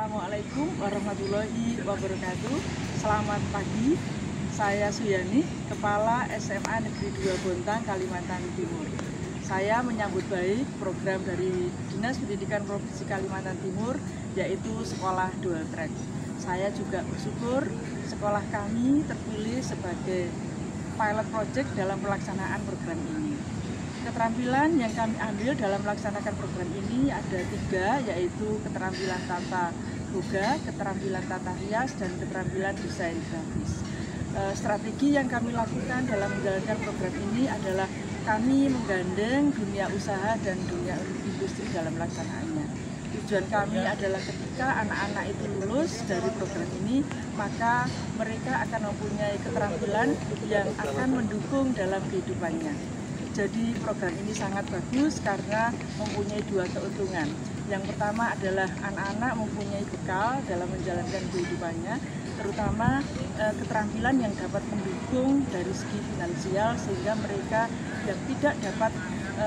Assalamualaikum warahmatullahi wabarakatuh. Selamat pagi, saya Suyani, Kepala SMA Negeri 2 Bontang, Kalimantan Timur. Saya menyambut baik program dari Dinas Pendidikan Provinsi Kalimantan Timur, yaitu Sekolah Dual Track. Saya juga bersyukur sekolah kami terpilih sebagai pilot project dalam pelaksanaan program ini. Keterampilan yang kami ambil dalam melaksanakan program ini ada 3, yaitu keterampilan tata boga, keterampilan tata rias, dan keterampilan desain grafis. Strategi yang kami lakukan dalam menjalankan program ini adalah kami menggandeng dunia usaha dan dunia industri dalam melaksanaannya. Tujuan kami adalah ketika anak-anak itu lulus dari program ini, maka mereka akan mempunyai keterampilan yang akan mendukung dalam kehidupannya. Jadi program ini sangat bagus karena mempunyai 2 keuntungan. Yang pertama adalah anak-anak mempunyai bekal dalam menjalankan kehidupannya, terutama keterampilan yang dapat mendukung dari segi finansial sehingga mereka yang tidak dapat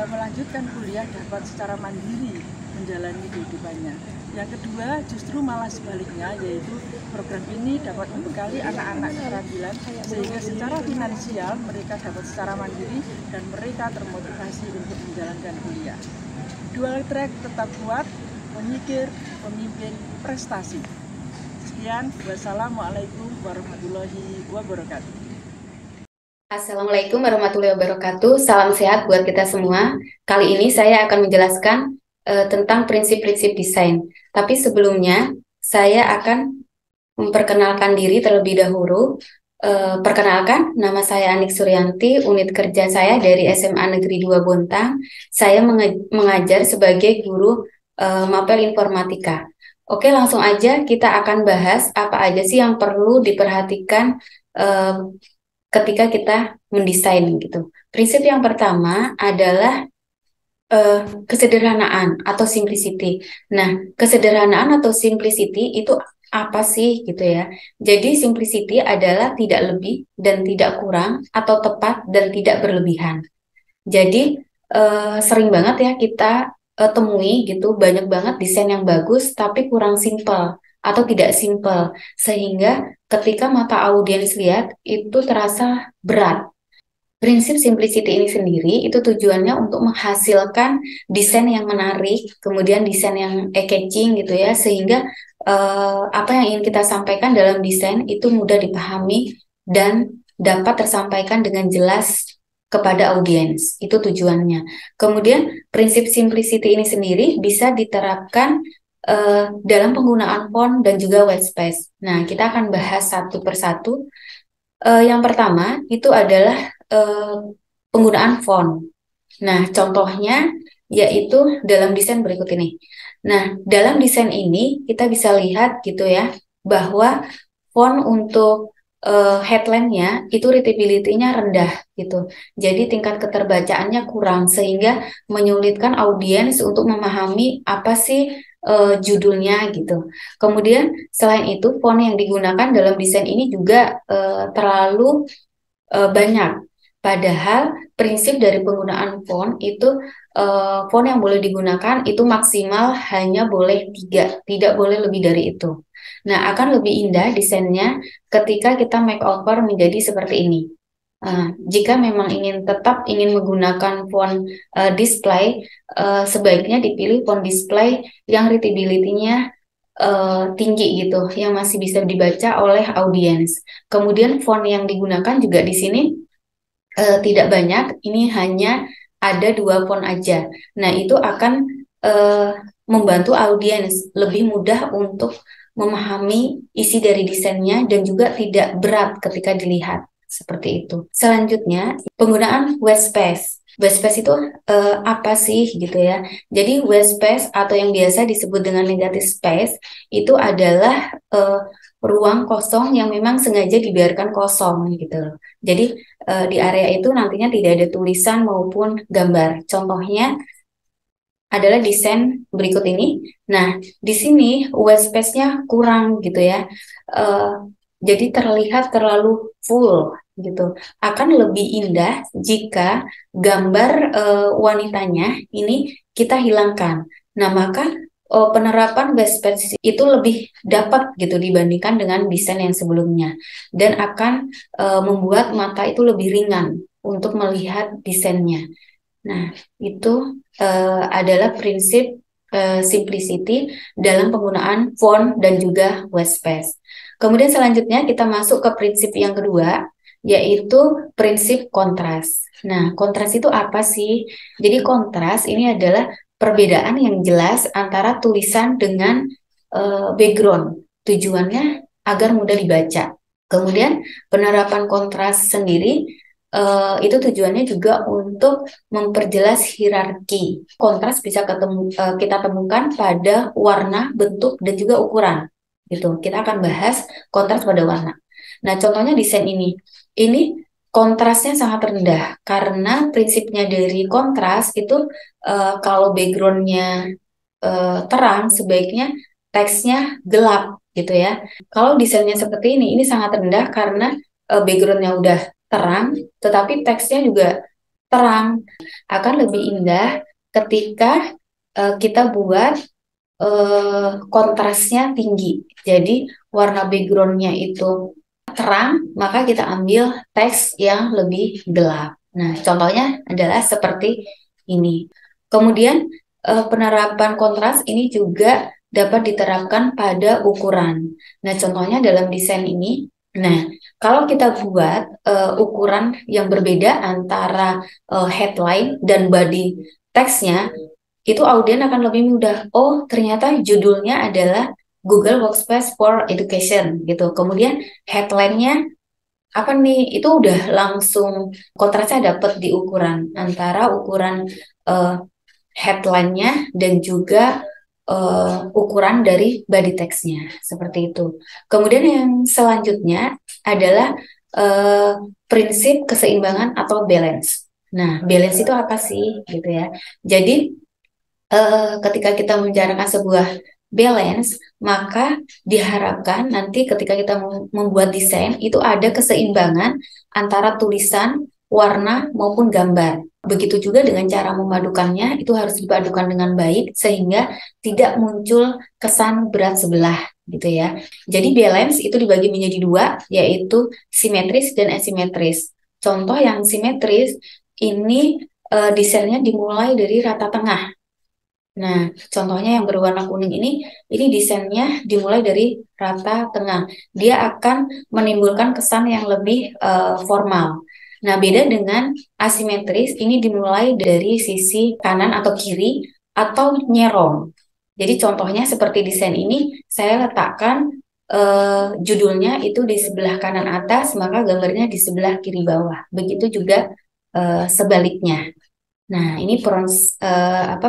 melanjutkan kuliah dapat secara mandiri menjalani kehidupannya. Yang kedua, justru malah sebaliknya, yaitu program ini dapat membekali anak-anak keterampilan sehingga secara finansial mereka dapat secara mandiri dan mereka termotivasi untuk menjalankan kuliah. Dual track tetap kuat, memikir, pemimpin, prestasi. Sekian, wassalamualaikum warahmatullahi wabarakatuh. Assalamualaikum warahmatullahi wabarakatuh. Salam sehat buat kita semua. Kali ini saya akan menjelaskan tentang prinsip-prinsip desain. Tapi sebelumnya, saya akan memperkenalkan diri terlebih dahulu. Perkenalkan, nama saya Anik Suryanti, unit kerja saya dari SMA Negeri 2 Bontang. Saya mengajar sebagai guru mapel informatika. Oke, langsung aja kita akan bahas apa aja sih yang perlu diperhatikan ketika kita mendesain gitu. Prinsip yang pertama adalah kesederhanaan atau simplicity. Nah, kesederhanaan atau simplicity itu apa sih gitu ya? Jadi simplicity adalah tidak lebih dan tidak kurang atau tepat dan tidak berlebihan. Jadi sering banget ya kita temui gitu banyak banget desain yang bagus tapi kurang simple atau tidak simple sehingga ketika mata audiens lihat itu terasa berat. Prinsip simplicity ini sendiri itu tujuannya untuk menghasilkan desain yang menarik, kemudian desain yang eye-catching gitu ya, sehingga apa yang ingin kita sampaikan dalam desain itu mudah dipahami dan dapat tersampaikan dengan jelas kepada audiens. Itu tujuannya. Kemudian prinsip simplicity ini sendiri bisa diterapkan dalam penggunaan font dan juga white space. Nah, kita akan bahas satu persatu. Yang pertama itu adalah penggunaan font. Nah, contohnya yaitu dalam desain berikut ini. Nah, dalam desain ini kita bisa lihat gitu ya, bahwa font untuk headline-nya itu readability-nya rendah gitu. Jadi tingkat keterbacaannya kurang sehingga menyulitkan audiens untuk memahami apa sih judulnya gitu. Kemudian selain itu font yang digunakan dalam desain ini juga terlalu banyak. Padahal prinsip dari penggunaan font itu font yang boleh digunakan itu maksimal hanya boleh 3, tidak boleh lebih dari itu. Nah, akan lebih indah desainnya ketika kita makeover menjadi seperti ini. Jika memang tetap ingin menggunakan font display, sebaiknya dipilih font display yang readability-nya tinggi gitu, yang masih bisa dibaca oleh audiens. Kemudian font yang digunakan juga di sini tidak banyak, ini hanya ada 2 font aja. Nah, itu akan membantu audiens lebih mudah untuk memahami isi dari desainnya dan juga tidak berat ketika dilihat. Seperti itu. Selanjutnya, penggunaan white space. White space itu apa sih gitu ya? Jadi white space atau yang biasa disebut dengan negative space itu adalah ruang kosong yang memang sengaja dibiarkan kosong gitu. Jadi di area itu nantinya tidak ada tulisan maupun gambar. Contohnya adalah desain berikut ini. Nah, di sini white space-nya kurang gitu ya. Jadi terlihat terlalu full gitu. Akan lebih indah jika gambar wanitanya ini kita hilangkan. Nah, maka penerapan best practice itu lebih dapat gitu dibandingkan dengan desain yang sebelumnya, dan akan membuat mata itu lebih ringan untuk melihat desainnya. Nah, itu adalah prinsip simplicity dalam penggunaan font dan juga white space. Kemudian selanjutnya kita masuk ke prinsip yang kedua, yaitu prinsip kontras. Nah, kontras itu apa sih? Jadi kontras ini adalah perbedaan yang jelas antara tulisan dengan background. Tujuannya agar mudah dibaca. Kemudian penerapan kontras sendiri itu tujuannya juga untuk memperjelas hierarki. Kontras bisa kita temukan pada warna, bentuk, dan juga ukuran. Gitu. Kita akan bahas kontras pada warna. Nah, contohnya desain ini. Ini kontrasnya sangat rendah karena prinsipnya dari kontras itu kalau backgroundnya terang, sebaiknya teksnya gelap gitu ya. Kalau desainnya seperti ini sangat rendah karena backgroundnya udah terang, tetapi teksnya juga terang. Akan lebih indah ketika kita buat kontrasnya tinggi. Jadi warna backgroundnya itu terang, maka kita ambil teks yang lebih gelap. Nah, contohnya adalah seperti ini. Kemudian penerapan kontras ini juga dapat diterapkan pada ukuran. Nah, contohnya dalam desain ini. Nah, kalau kita buat ukuran yang berbeda antara headline dan body teksnya, itu audien akan lebih mudah. Oh, ternyata judulnya adalah Google Workspace for Education gitu. Kemudian headline-nya apa nih? Itu udah langsung kontrasnya dapat di ukuran antara ukuran headline-nya dan juga ukuran dari body text-nya seperti itu. Kemudian yang selanjutnya adalah prinsip keseimbangan atau balance. Nah, balance itu apa sih gitu ya? Jadi ketika kita membicarakan sebuah balance, maka diharapkan nanti ketika kita membuat desain itu ada keseimbangan antara tulisan, warna maupun gambar. Begitu juga dengan cara memadukannya, itu harus dipadukan dengan baik sehingga tidak muncul kesan berat sebelah gitu ya. Jadi balance itu dibagi menjadi dua, yaitu simetris dan asimetris. Contoh yang simetris ini desainnya dimulai dari rata tengah. Nah, contohnya yang berwarna kuning ini desainnya dimulai dari rata tengah. Dia akan menimbulkan kesan yang lebih formal. Nah, beda dengan asimetris, ini dimulai dari sisi kanan atau kiri atau nyerong. Jadi contohnya seperti desain ini, saya letakkan judulnya itu di sebelah kanan atas, maka gambarnya di sebelah kiri bawah. Begitu juga sebaliknya. Nah, ini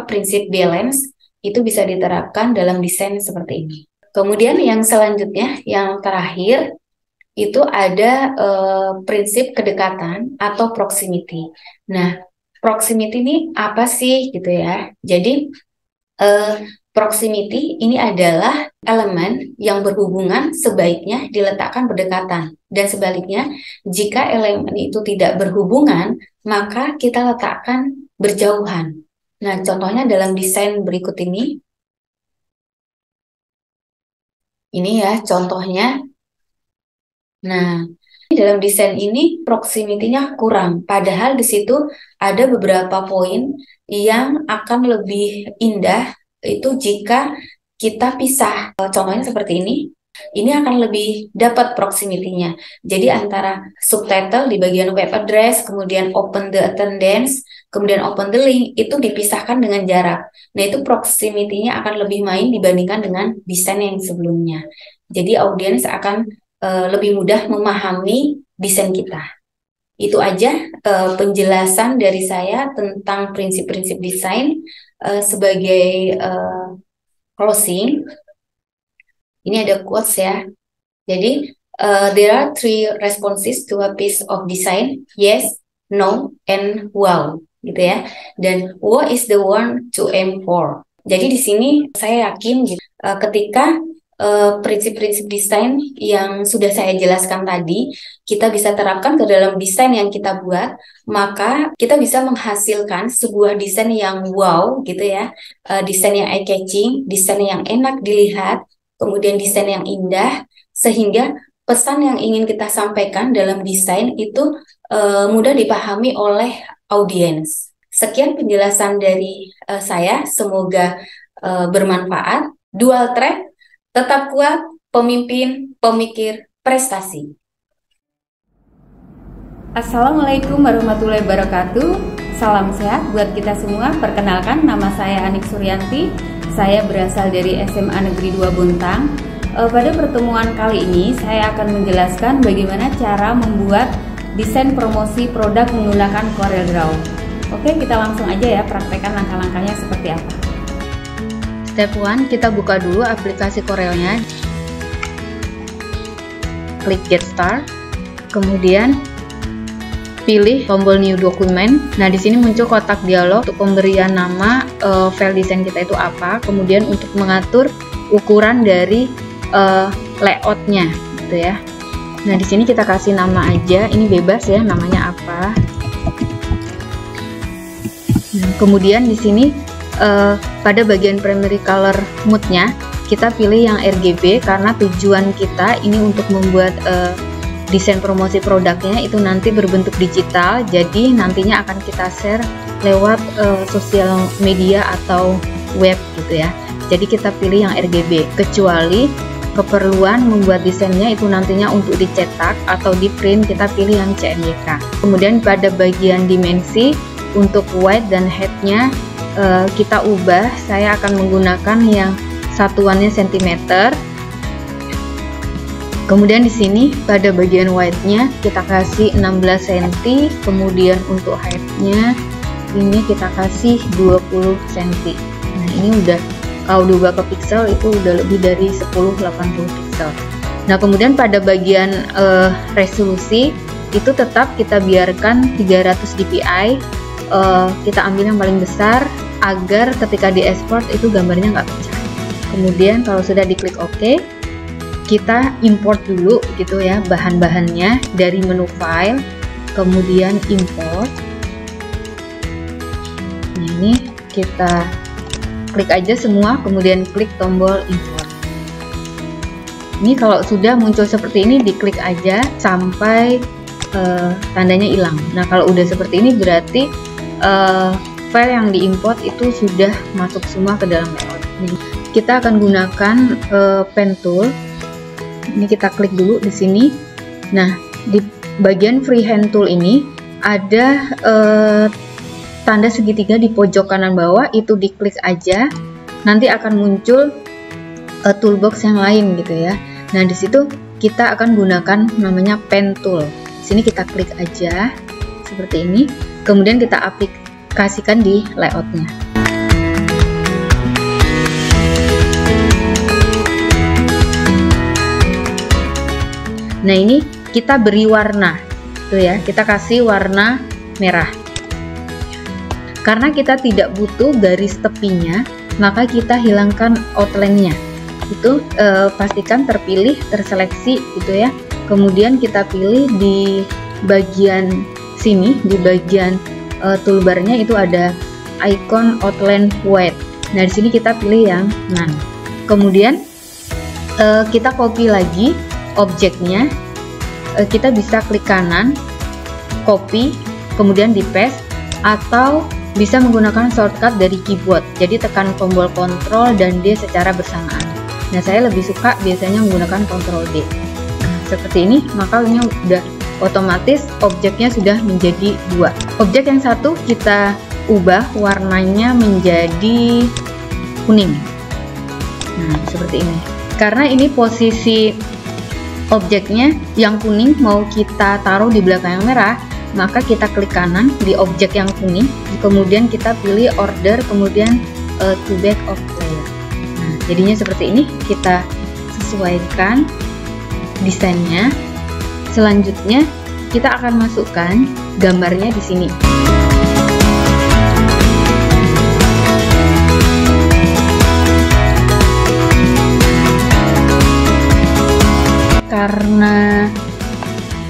prinsip balance itu bisa diterapkan dalam desain seperti ini. Kemudian yang selanjutnya, yang terakhir, itu ada prinsip kedekatan atau proximity. Nah, proximity ini apa sih gitu ya? Jadi, proximity ini adalah elemen yang berhubungan sebaiknya diletakkan berdekatan. Dan sebaliknya, jika elemen itu tidak berhubungan, maka kita letakkan berjauhan. Nah, contohnya dalam desain berikut ini. Ini ya contohnya. Nah, dalam desain ini proximity-nya kurang. Padahal di situ ada beberapa poin yang akan lebih indah itu jika kita pisah. Contohnya seperti ini. Ini akan lebih dapat proximity-nya. Jadi antara subtitle di bagian web address, kemudian open the attendance, kemudian open the link, itu dipisahkan dengan jarak. Nah, itu proximity-nya akan lebih main dibandingkan dengan desain yang sebelumnya. Jadi audiens akan lebih mudah memahami desain kita. Itu aja penjelasan dari saya tentang prinsip-prinsip desain. Sebagai closing, ini ada quotes ya. Jadi, there are 3 responses to a piece of design: yes, no, and wow, gitu ya. Dan wow is the one to aim for. Jadi di sini saya yakin gitu, ketika prinsip-prinsip desain yang sudah saya jelaskan tadi, kita bisa terapkan ke dalam desain yang kita buat, maka kita bisa menghasilkan sebuah desain yang wow gitu ya, desain yang eye-catching, desain yang enak dilihat, kemudian desain yang indah, sehingga pesan yang ingin kita sampaikan dalam desain itu mudah dipahami oleh audiens. Sekian penjelasan dari saya, semoga bermanfaat. Dual track, tetap kuat, pemimpin, pemikir, prestasi. Assalamualaikum warahmatullahi wabarakatuh. Salam sehat buat kita semua. Perkenalkan, nama saya Anik Suryanti. Saya berasal dari SMA Negeri 2 Bontang. Pada pertemuan kali ini, saya akan menjelaskan bagaimana cara membuat desain promosi produk menggunakan CorelDRAW. Oke, kita langsung aja ya praktekkan langkah-langkahnya seperti apa. Step 1, kita buka dulu aplikasi Corelnya. Klik Get Start. Kemudian pilih tombol New Document. Nah, di sini muncul kotak dialog untuk pemberian nama file desain kita itu apa. Kemudian untuk mengatur ukuran dari layoutnya, gitu ya. Nah, di sini kita kasih nama aja. Ini bebas ya, namanya apa. Nah, kemudian di sini pada bagian primary color mode-nya kita pilih yang RGB karena tujuan kita ini untuk membuat desain promosi produknya itu nanti berbentuk digital, jadi nantinya akan kita share lewat sosial media atau web gitu ya. Jadi kita pilih yang RGB, kecuali keperluan membuat desainnya itu nantinya untuk dicetak atau di print, kita pilih yang CMYK. Kemudian pada bagian dimensi untuk width dan height-nya kita ubah, saya akan menggunakan yang satuannya cm. Kemudian di sini pada bagian width-nya kita kasih 16 cm, kemudian untuk height-nya ini kita kasih 20 cm. Nah, ini udah kalau diubah ke pixel itu udah lebih dari 1080 pixel. Nah, kemudian pada bagian resolusi itu tetap kita biarkan 300 dpi. Kita ambil yang paling besar agar ketika diekspor itu gambarnya nggak pecah. Kemudian kalau sudah diklik OK, kita import dulu gitu ya bahan-bahannya dari menu file, kemudian import. Nah, ini kita klik aja semua, kemudian klik tombol import. Ini kalau sudah muncul seperti ini, diklik aja sampai tandanya hilang. Nah, kalau udah seperti ini berarti file yang diimport itu sudah masuk semua ke dalam layout. Nih, kita akan gunakan pen tool. Ini kita klik dulu di sini. Nah, di bagian freehand tool ini ada tanda segitiga di pojok kanan bawah, itu diklik aja. Nanti akan muncul toolbox yang lain gitu ya. Nah, di situ kita akan gunakan namanya pen tool. Di sini kita klik aja seperti ini. Kemudian kita aplikasikan di layoutnya. Nah, ini kita beri warna, tuh ya. Kita kasih warna merah. Karena kita tidak butuh garis tepinya, maka kita hilangkan outline-nya. Itu pastikan terpilih, terseleksi, gitu ya. Kemudian kita pilih di bagian sini, di bagian toolbarnya itu ada icon outline white. Nah, di sini kita pilih yang none. Kemudian kita copy lagi objeknya. Kita bisa klik kanan, copy, kemudian di paste, atau bisa menggunakan shortcut dari keyboard. Jadi tekan tombol Ctrl dan D secara bersamaan. Nah, saya lebih suka biasanya menggunakan Ctrl D. Nah, seperti ini, maka ini udah otomatis objeknya sudah menjadi dua. Objek yang satu kita ubah warnanya menjadi kuning. Nah, seperti ini. Karena ini posisi objeknya yang kuning mau kita taruh di belakang yang merah, maka kita klik kanan di objek yang kuning, kemudian kita pilih order, kemudian to back of layer. Nah, jadinya seperti ini. Kita sesuaikan desainnya. Selanjutnya kita akan masukkan gambarnya di sini. karena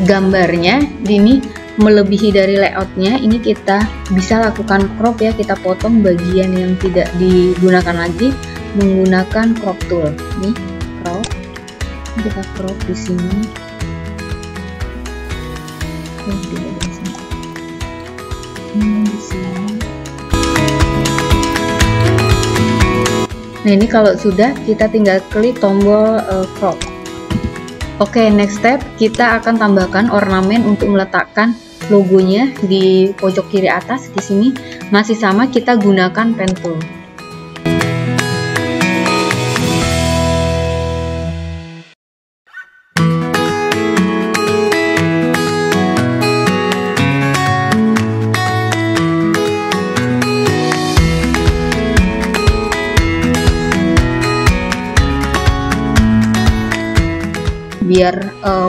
gambarnya ini melebihi dari layoutnya, ini kita bisa lakukan crop ya, kita potong bagian yang tidak digunakan lagi menggunakan crop tool. Nih crop, kita crop di sini. Di sini. Nah, ini kalau sudah, kita tinggal klik tombol crop. Oke, next step, kita akan tambahkan ornamen untuk meletakkan logonya di pojok kiri atas. Di sini masih sama, kita gunakan pen tool. Biar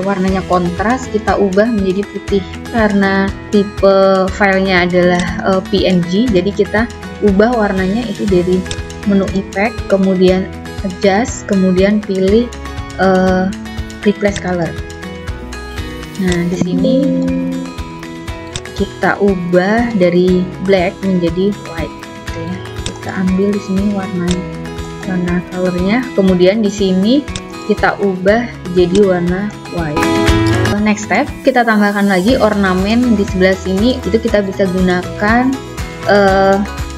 warnanya kontras, kita ubah menjadi putih. Karena tipe filenya adalah PNG, jadi kita ubah warnanya itu dari menu effect, kemudian adjust, kemudian pilih replace color. Nah, di sini kita ubah dari black menjadi white, gitu ya. Kita ambil di sini warna colornya, kemudian di sini kita ubah jadi warna white. Next step, kita tambahkan lagi ornamen di sebelah sini. Itu kita bisa gunakan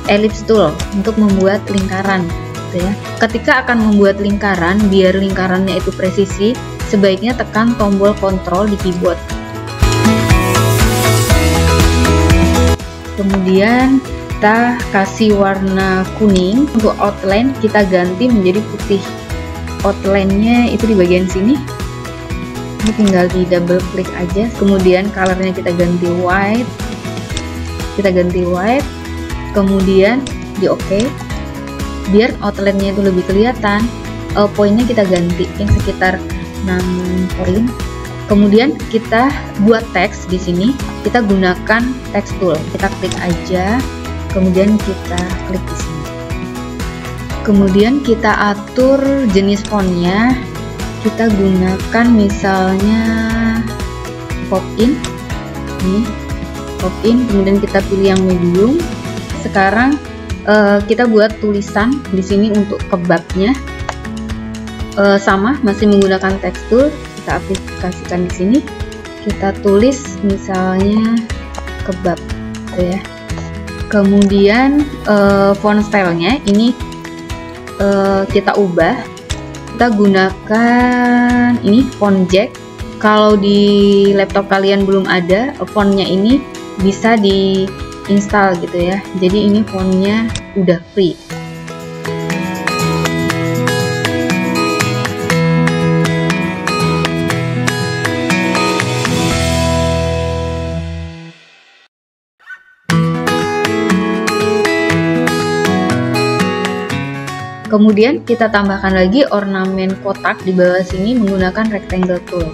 ellipse tool untuk membuat lingkaran, gitu ya. Ketika akan membuat lingkaran, biar lingkarannya itu presisi, sebaiknya tekan tombol kontrol di keyboard. Kemudian kita kasih warna kuning. Untuk outline kita ganti menjadi putih. Outline-nya itu di bagian sini. Ini tinggal di double klik aja. Kemudian colornya kita ganti white. Kemudian di OK. Biar outline-nya itu lebih kelihatan, poinnya kita ganti yang sekitar 6 poin. Kemudian kita buat teks di sini. Kita gunakan text tool. Kita klik aja. Kemudian kita klik di sini. Kemudian kita atur jenis fontnya, kita gunakan misalnya pop-in, nih pop-in, kemudian kita pilih yang medium. Sekarang kita buat tulisan di sini untuk kebabnya, sama masih menggunakan text tool, kita aplikasikan di sini, kita tulis misalnya kebab, gitu ya. Kemudian font stylenya ini kita ubah, kita gunakan ini font Jack. Kalau di laptop kalian belum ada fontnya, ini bisa diinstal gitu ya, jadi ini fontnya udah free. Kemudian kita tambahkan lagi ornamen kotak di bawah sini menggunakan rectangle tool.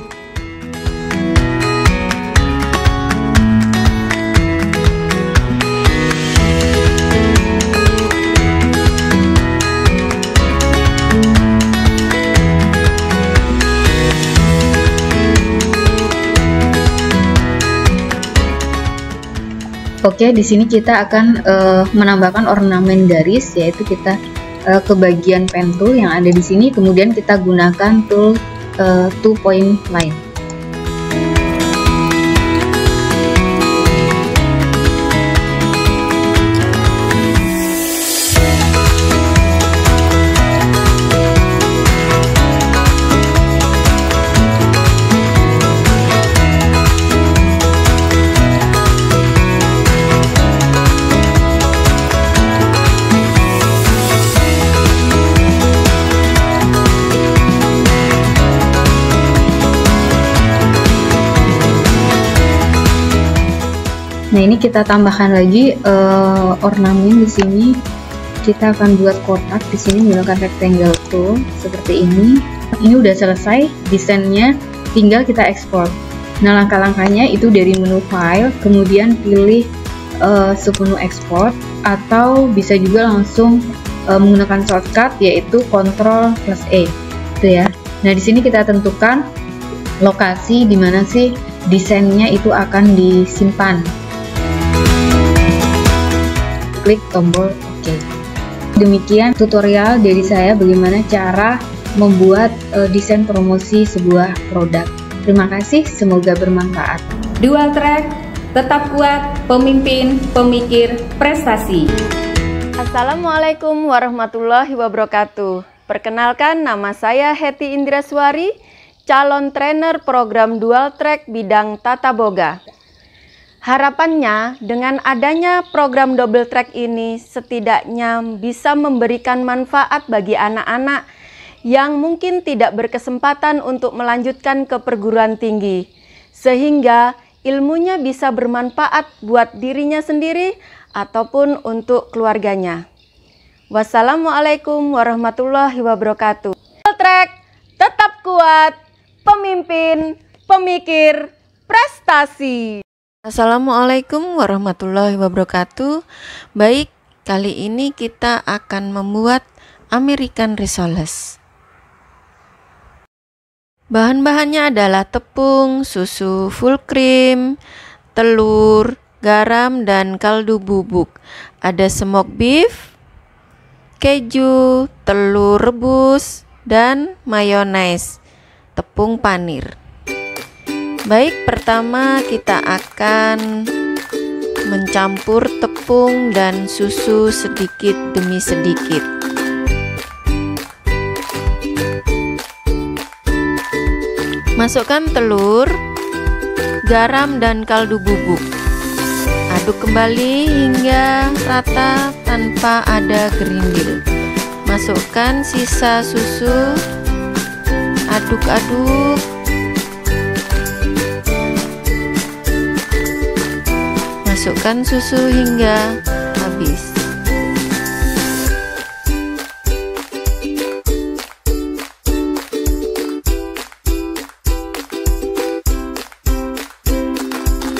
Oke, di sini kita akan menambahkan ornamen garis, yaitu kita ke bagian pen tool yang ada di sini, kemudian kita gunakan tool 2 point line. Nah, ini kita tambahkan lagi ornamen di sini. Kita akan buat kotak di sini menggunakan rectangle tool seperti ini. Ini udah selesai desainnya, tinggal kita ekspor. Nah, langkah-langkahnya itu dari menu file, kemudian pilih submenu export, atau bisa juga langsung menggunakan shortcut yaitu Ctrl+E, gitu ya. Nah, di sini kita tentukan lokasi di mana sih desainnya itu akan disimpan. Klik tombol OK. Demikian tutorial dari saya bagaimana cara membuat desain promosi sebuah produk. Terima kasih, semoga bermanfaat. Dual track, tetap kuat, pemimpin, pemikir, prestasi. Assalamualaikum warahmatullahi wabarakatuh. Perkenalkan, nama saya Hetty Indraswari, calon trainer program Dual Track bidang Tata Boga. Harapannya dengan adanya program double track ini setidaknya bisa memberikan manfaat bagi anak-anak yang mungkin tidak berkesempatan untuk melanjutkan ke perguruan tinggi, sehingga ilmunya bisa bermanfaat buat dirinya sendiri ataupun untuk keluarganya. Wassalamualaikum warahmatullahi wabarakatuh. Dual track, tetap kuat, pemimpin, pemikir, prestasi. Assalamualaikum warahmatullahi wabarakatuh. Baik, kali ini kita akan membuat American Risoles. Bahan-bahannya adalah tepung, susu full cream, telur, garam, dan kaldu bubuk. Ada smoked beef, keju, telur rebus, dan mayones, tepung panir. Baik, pertama kita akan mencampur tepung dan susu sedikit demi sedikit. Masukkan telur, garam, dan kaldu bubuk. Aduk kembali hingga rata tanpa ada gerindil. Masukkan sisa susu, aduk-aduk. Masukkan susu hingga habis.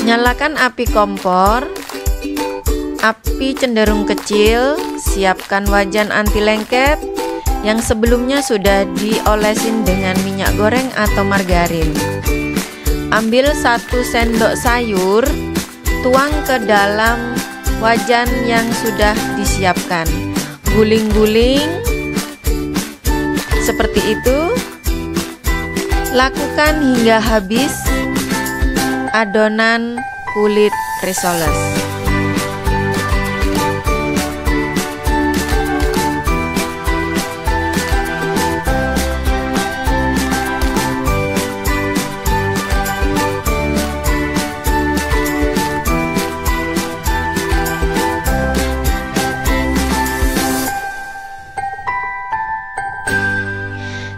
Nyalakan api kompor, api cenderung kecil. Siapkan wajan anti lengket yang sebelumnya sudah diolesin dengan minyak goreng atau margarin. Ambil 1 sendok sayur, tuang ke dalam wajan yang sudah disiapkan. Guling-guling seperti itu. Lakukan hingga habis adonan kulit risoles.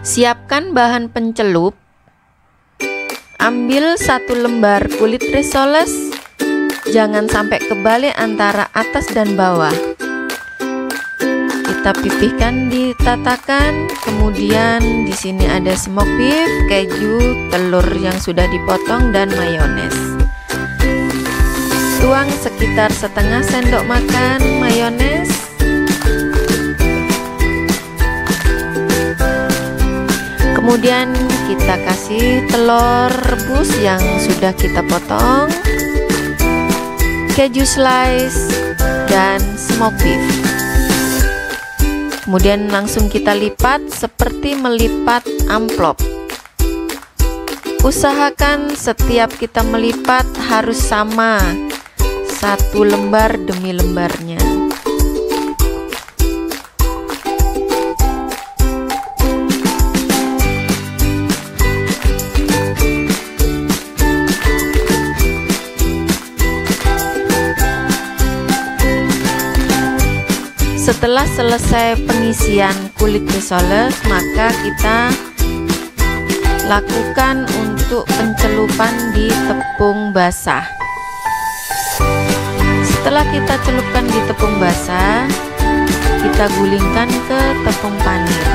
Siapkan bahan pencelup. Ambil 1 lembar kulit risoles, jangan sampai kebalik antara atas dan bawah. Kita pipihkan di tatakan, kemudian di sini ada smoked beef, keju, telur yang sudah dipotong, dan mayones. Tuang sekitar setengah sendok makan mayones. Kemudian kita kasih telur rebus yang sudah kita potong, keju slice, dan smoked beef. Kemudian langsung kita lipat seperti melipat amplop. Usahakan setiap kita melipat harus sama, 1 lembar demi lembarnya. Setelah selesai pengisian kulit risoles, maka kita lakukan untuk pencelupan di tepung basah. Setelah kita celupkan di tepung basah, kita gulingkan ke tepung panir.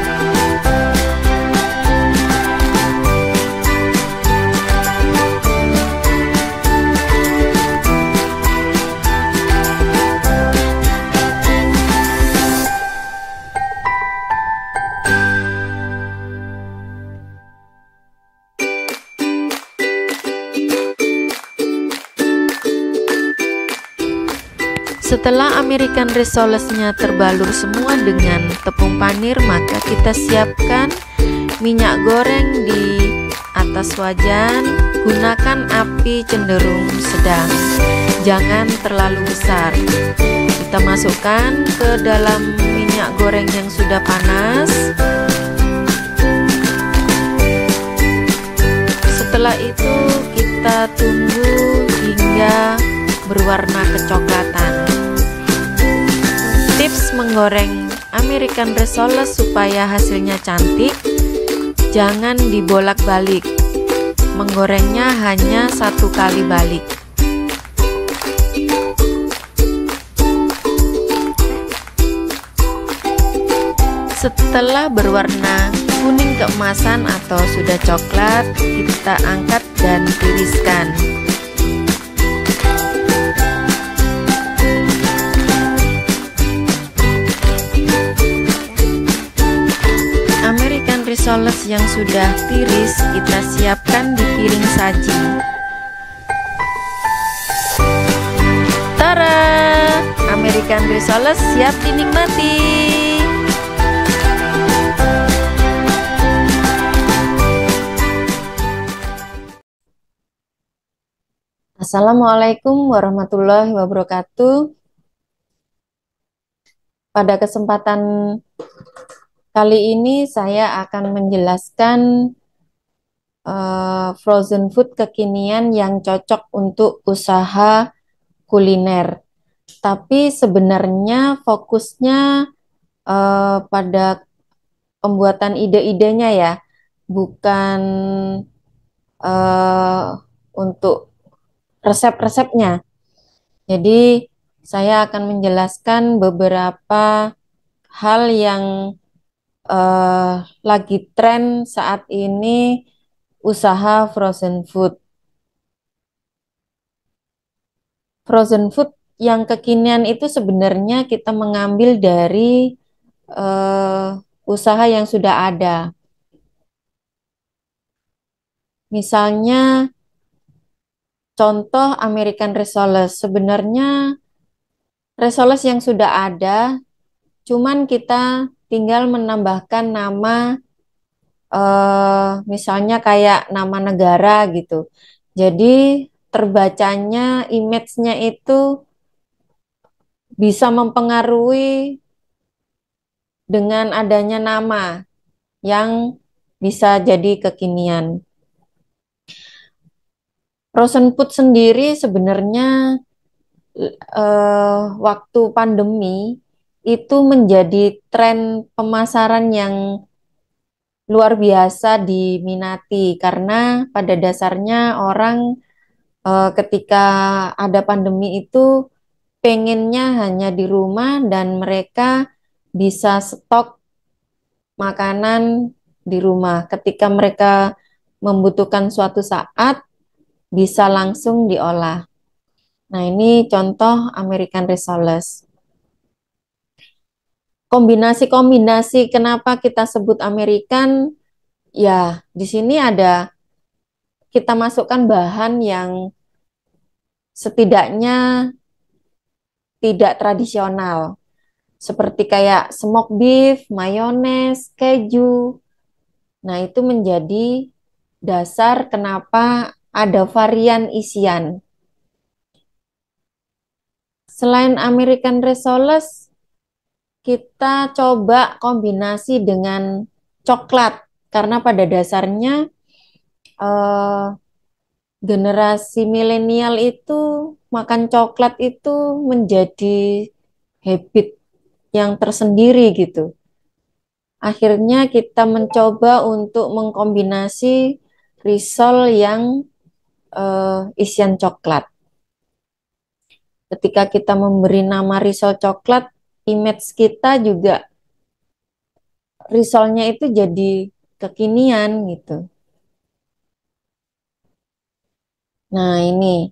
Setelah American Rissoles-nya terbalur semua dengan tepung panir, maka kita siapkan minyak goreng di atas wajan. Gunakan api cenderung sedang, jangan terlalu besar. Kita masukkan ke dalam minyak goreng yang sudah panas. Setelah itu kita tunggu hingga berwarna kecoklatan. Tips menggoreng American Rissoles supaya hasilnya cantik, jangan dibolak-balik. Menggorengnya hanya 1 kali balik. Setelah berwarna kuning keemasan atau sudah coklat, kita angkat dan tiriskan. American Rissoles yang sudah tiris kita siapkan di piring saji. Tara, American Rissoles siap dinikmati. Assalamualaikum warahmatullahi wabarakatuh. Pada kesempatan kali ini saya akan menjelaskan frozen food kekinian yang cocok untuk usaha kuliner. Tapi sebenarnya fokusnya pada pembuatan ide-idenya ya, bukan untuk resep-resepnya. Jadi saya akan menjelaskan beberapa hal yang lagi tren saat ini usaha frozen food. Frozen food yang kekinian itu sebenarnya kita mengambil dari usaha yang sudah ada. Misalnya contoh American Rissoles. Sebenarnya Rissoles yang sudah ada, cuman kita tinggal menambahkan nama, misalnya kayak nama negara gitu. Jadi terbacanya, image-nya itu bisa mempengaruhi dengan adanya nama yang bisa jadi kekinian. Frozen food sendiri sebenarnya waktu pandemi itu menjadi tren pemasaran yang luar biasa diminati karena pada dasarnya orang ketika ada pandemi itu pengennya hanya di rumah dan mereka bisa stok makanan di rumah. Ketika mereka membutuhkan suatu saat bisa langsung diolah. Nah, ini contoh American Rissoles. Kombinasi-kombinasi kenapa kita sebut American? Ya, di sini ada kita masukkan bahan yang setidaknya tidak tradisional. Seperti kayak smoked beef, mayones, keju. Nah, itu menjadi dasar kenapa ada varian isian. Selain American Rissoles, kita coba kombinasi dengan coklat karena pada dasarnya generasi milenial itu makan coklat itu menjadi habit yang tersendiri gitu. Akhirnya kita mencoba untuk mengkombinasi risol yang isian coklat. Ketika kita memberi nama risol coklat, image kita juga risolnya itu jadi kekinian gitu. Nah, ini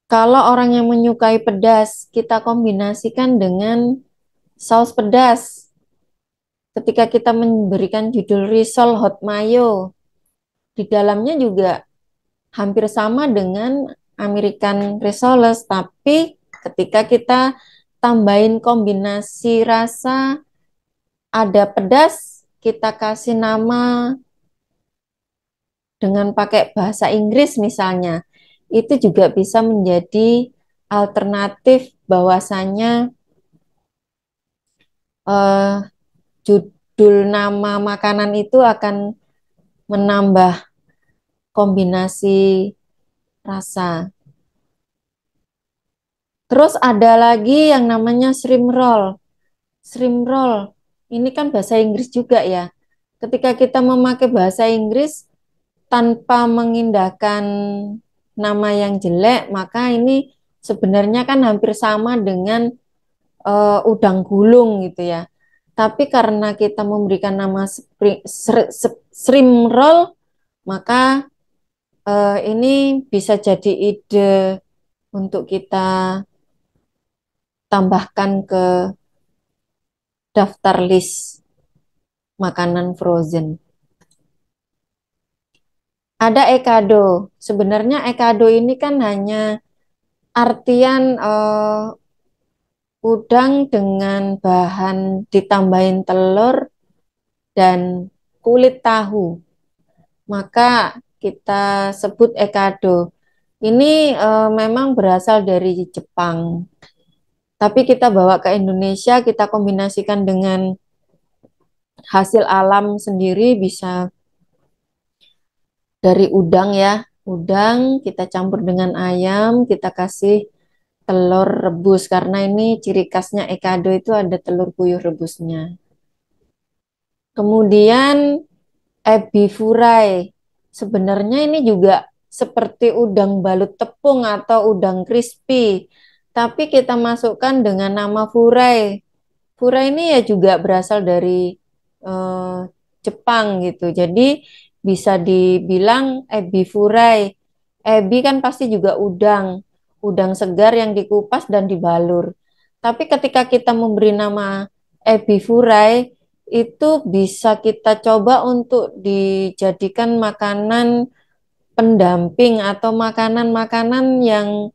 kalau orang yang menyukai pedas, kita kombinasikan dengan saus pedas. Ketika kita memberikan judul risol hot mayo, di dalamnya juga hampir sama dengan American Rissoles, tapi Ketika kita tambahin kombinasi rasa, ada pedas, kita kasih nama dengan pakai bahasa Inggris misalnya, itu juga bisa menjadi alternatif bahwasanya judul nama makanan itu akan menambah kombinasi rasa. Terus ada lagi yang namanya shrimp roll. Shrimp roll ini kan bahasa Inggris juga ya. Ketika kita memakai bahasa Inggris tanpa mengindahkan nama yang jelek, maka ini sebenarnya kan hampir sama dengan udang gulung gitu ya. Tapi karena kita memberikan nama shrimp roll, maka ini bisa jadi ide untuk kita tambahkan ke daftar list makanan frozen. Ada ekado. Sebenarnya ekado ini kan hanya artian udang dengan bahan ditambahin telur dan kulit tahu. Maka kita sebut ekado. Ini memang berasal dari Jepang. Tapi kita bawa ke Indonesia, kita kombinasikan dengan hasil alam sendiri, bisa dari udang ya. Udang kita campur dengan ayam, kita kasih telur rebus, karena ini ciri khasnya ekado itu ada telur puyuh rebusnya. Kemudian ebi furai. Sebenarnya ini juga seperti udang balut tepung atau udang crispy, tapi kita masukkan dengan nama furai. Furai ini ya juga berasal dari Jepang gitu. Jadi bisa dibilang ebi furai. Ebi kan pasti juga udang segar yang dikupas dan dibalur. Tapi ketika kita memberi nama ebi furai, itu bisa kita coba untuk dijadikan makanan pendamping atau makanan-makanan yang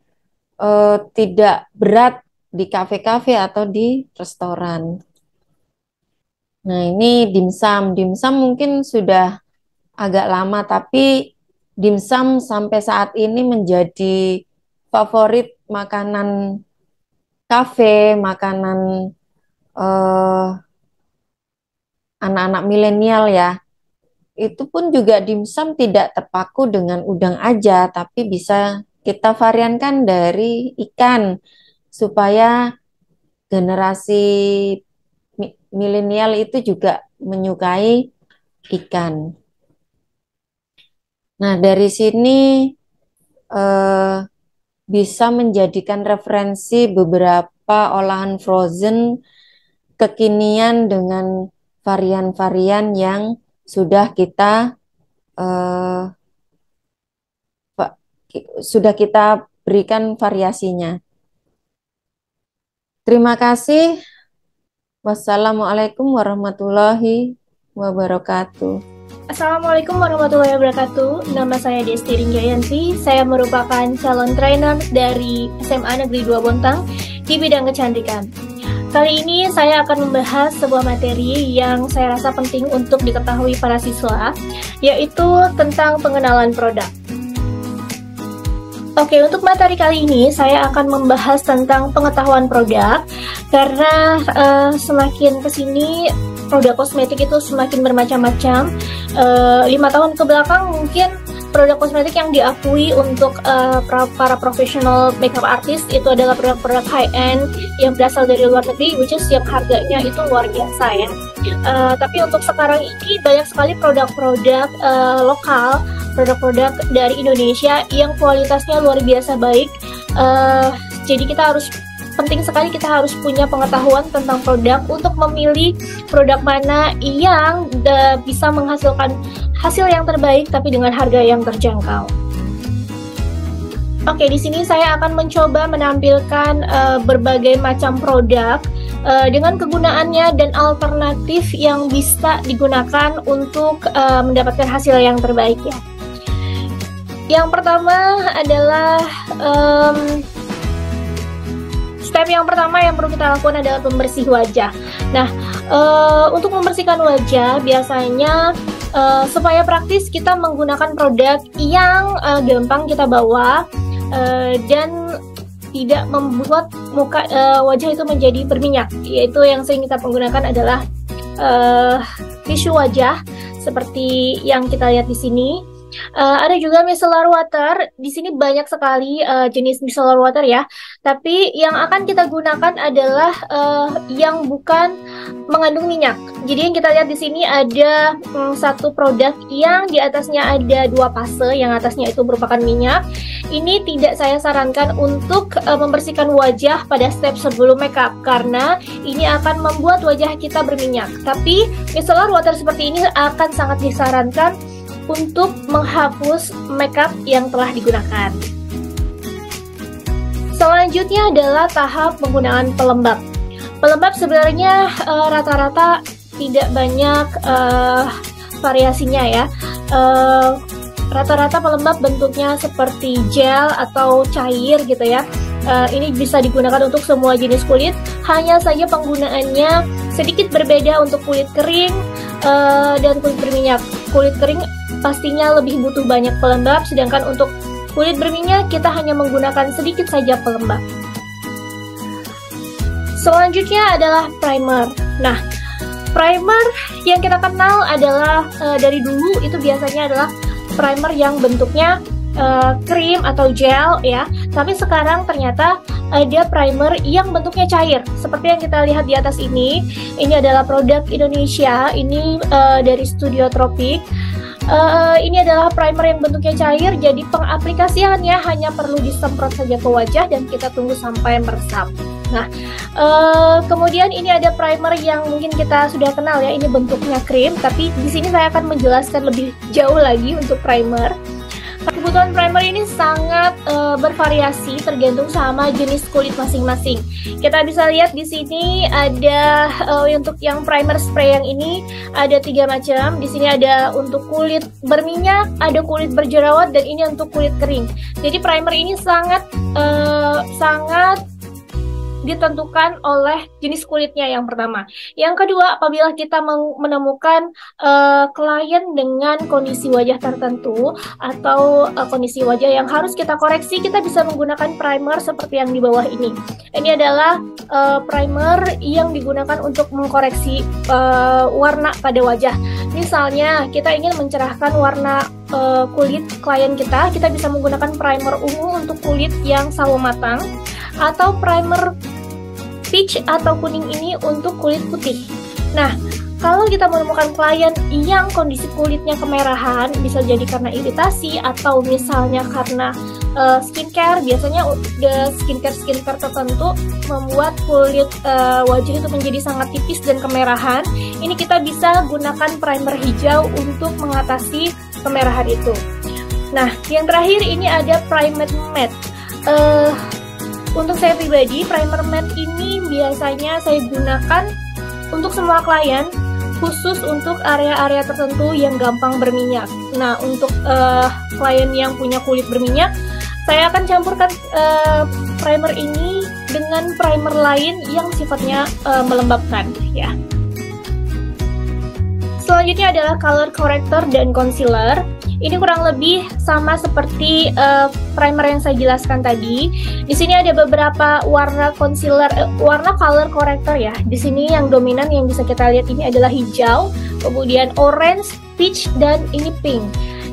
tidak berat di kafe-kafe atau di restoran. Nah, ini dimsum. Dimsum mungkin sudah agak lama, tapi dimsum sampai saat ini menjadi favorit makanan kafe, makanan anak-anak milenial ya. Itu pun juga dimsum tidak terpaku dengan udang aja, tapi bisa kita variankan dari ikan supaya generasi milenial itu juga menyukai ikan. Nah, dari sini bisa menjadikan referensi beberapa olahan frozen kekinian dengan varian-varian yang sudah kita berikan variasinya. Terima kasih. Wassalamualaikum warahmatullahi wabarakatuh. Assalamualaikum warahmatullahi wabarakatuh. Nama saya Desti Ringgayanti. Saya merupakan calon trainer dari SMA Negeri 2 Bontang di bidang kecantikan. Kali ini saya akan membahas sebuah materi yang saya rasa penting untuk diketahui para siswa, yaitu tentang pengenalan produk. Oke, untuk materi kali ini saya akan membahas tentang pengetahuan produk, karena semakin kesini produk kosmetik itu semakin bermacam-macam. 5 tahun ke belakang mungkin produk kosmetik yang diakui untuk para profesional makeup artist itu adalah produk-produk high-end yang berasal dari luar negeri, which is yang harganya itu luar biasa ya. Tapi untuk sekarang ini banyak sekali produk-produk lokal, produk-produk dari Indonesia yang kualitasnya luar biasa baik. Jadi penting sekali kita harus punya pengetahuan tentang produk untuk memilih produk mana yang bisa menghasilkan hasil yang terbaik tapi dengan harga yang terjangkau. Oke, di sini saya akan mencoba menampilkan berbagai macam produk dengan kegunaannya dan alternatif yang bisa digunakan untuk mendapatkan hasil yang terbaik ya. Yang pertama adalah Step yang pertama yang perlu kita lakukan adalah pembersih wajah. Nah, untuk membersihkan wajah biasanya supaya praktis kita menggunakan produk yang gampang kita bawa dan tidak membuat wajah itu menjadi berminyak. Yaitu yang sering kita gunakan adalah tisu wajah seperti yang kita lihat di sini. Ada juga micellar water. Di sini banyak sekali jenis micellar water ya. Tapi yang akan kita gunakan adalah yang bukan mengandung minyak. Jadi yang kita lihat di sini ada satu produk yang di atasnya ada 2 fase, yang atasnya itu merupakan minyak. Ini tidak saya sarankan untuk membersihkan wajah pada step sebelum makeup karena ini akan membuat wajah kita berminyak. Tapi micellar water seperti ini akan sangat disarankan untuk menghapus makeup yang telah digunakan. Selanjutnya adalah tahap penggunaan pelembab. Pelembab sebenarnya rata-rata tidak banyak variasinya ya. Rata-rata pelembab bentuknya seperti gel atau cair gitu ya. Ini bisa digunakan untuk semua jenis kulit. Hanya saja penggunaannya sedikit berbeda untuk kulit kering dan kulit berminyak. Kulit kering pastinya lebih butuh banyak pelembab, sedangkan untuk kulit berminyak kita hanya menggunakan sedikit saja pelembab. Selanjutnya adalah primer. Nah, primer yang kita kenal adalah dari dulu itu biasanya adalah primer yang bentuknya krim atau gel ya. Tapi sekarang ternyata ada primer yang bentuknya cair seperti yang kita lihat di atas ini. Ini adalah produk Indonesia, ini dari Studio Tropik. Ini adalah primer yang bentuknya cair, jadi pengaplikasiannya hanya perlu disemprot saja ke wajah dan kita tunggu sampai meresap. Nah, kemudian ini ada primer yang mungkin kita sudah kenal ya, ini bentuknya krim, tapi di sini saya akan menjelaskan lebih jauh lagi untuk primer. Kebutuhan primer ini sangat bervariasi tergantung sama jenis kulit masing-masing. Kita bisa lihat di sini ada untuk yang primer spray yang ini ada 3 macam. Di sini ada untuk kulit berminyak, ada kulit berjerawat, dan ini untuk kulit kering. Jadi primer ini sangat ditentukan oleh jenis kulitnya yang pertama. Yang kedua, apabila kita menemukan klien dengan kondisi wajah tertentu atau kondisi wajah yang harus kita koreksi, kita bisa menggunakan primer seperti yang di bawah ini. Ini adalah primer yang digunakan untuk mengkoreksi warna pada wajah. Misalnya, kita ingin mencerahkan warna kulit klien kita bisa menggunakan primer ungu untuk kulit yang sawo matang, atau primer peach atau kuning ini untuk kulit putih. Nah, kalau kita menemukan klien yang kondisi kulitnya kemerahan, bisa jadi karena iritasi atau misalnya karena skincare, biasanya skincare tertentu membuat kulit wajah itu menjadi sangat tipis dan kemerahan. Ini kita bisa gunakan primer hijau untuk mengatasi kemerahan itu. Nah, yang terakhir ini ada primer matte. Untuk saya pribadi, primer matte ini biasanya saya gunakan untuk semua klien, khusus untuk area-area tertentu yang gampang berminyak. Nah, untuk klien yang punya kulit berminyak, saya akan campurkan primer ini dengan primer lain yang sifatnya melembabkan ya. Selanjutnya adalah color corrector dan concealer. Ini kurang lebih sama seperti primer yang saya jelaskan tadi. Di sini ada beberapa warna concealer, warna color corrector ya. Di sini yang dominan yang bisa kita lihat ini adalah hijau, kemudian orange, peach, dan ini pink.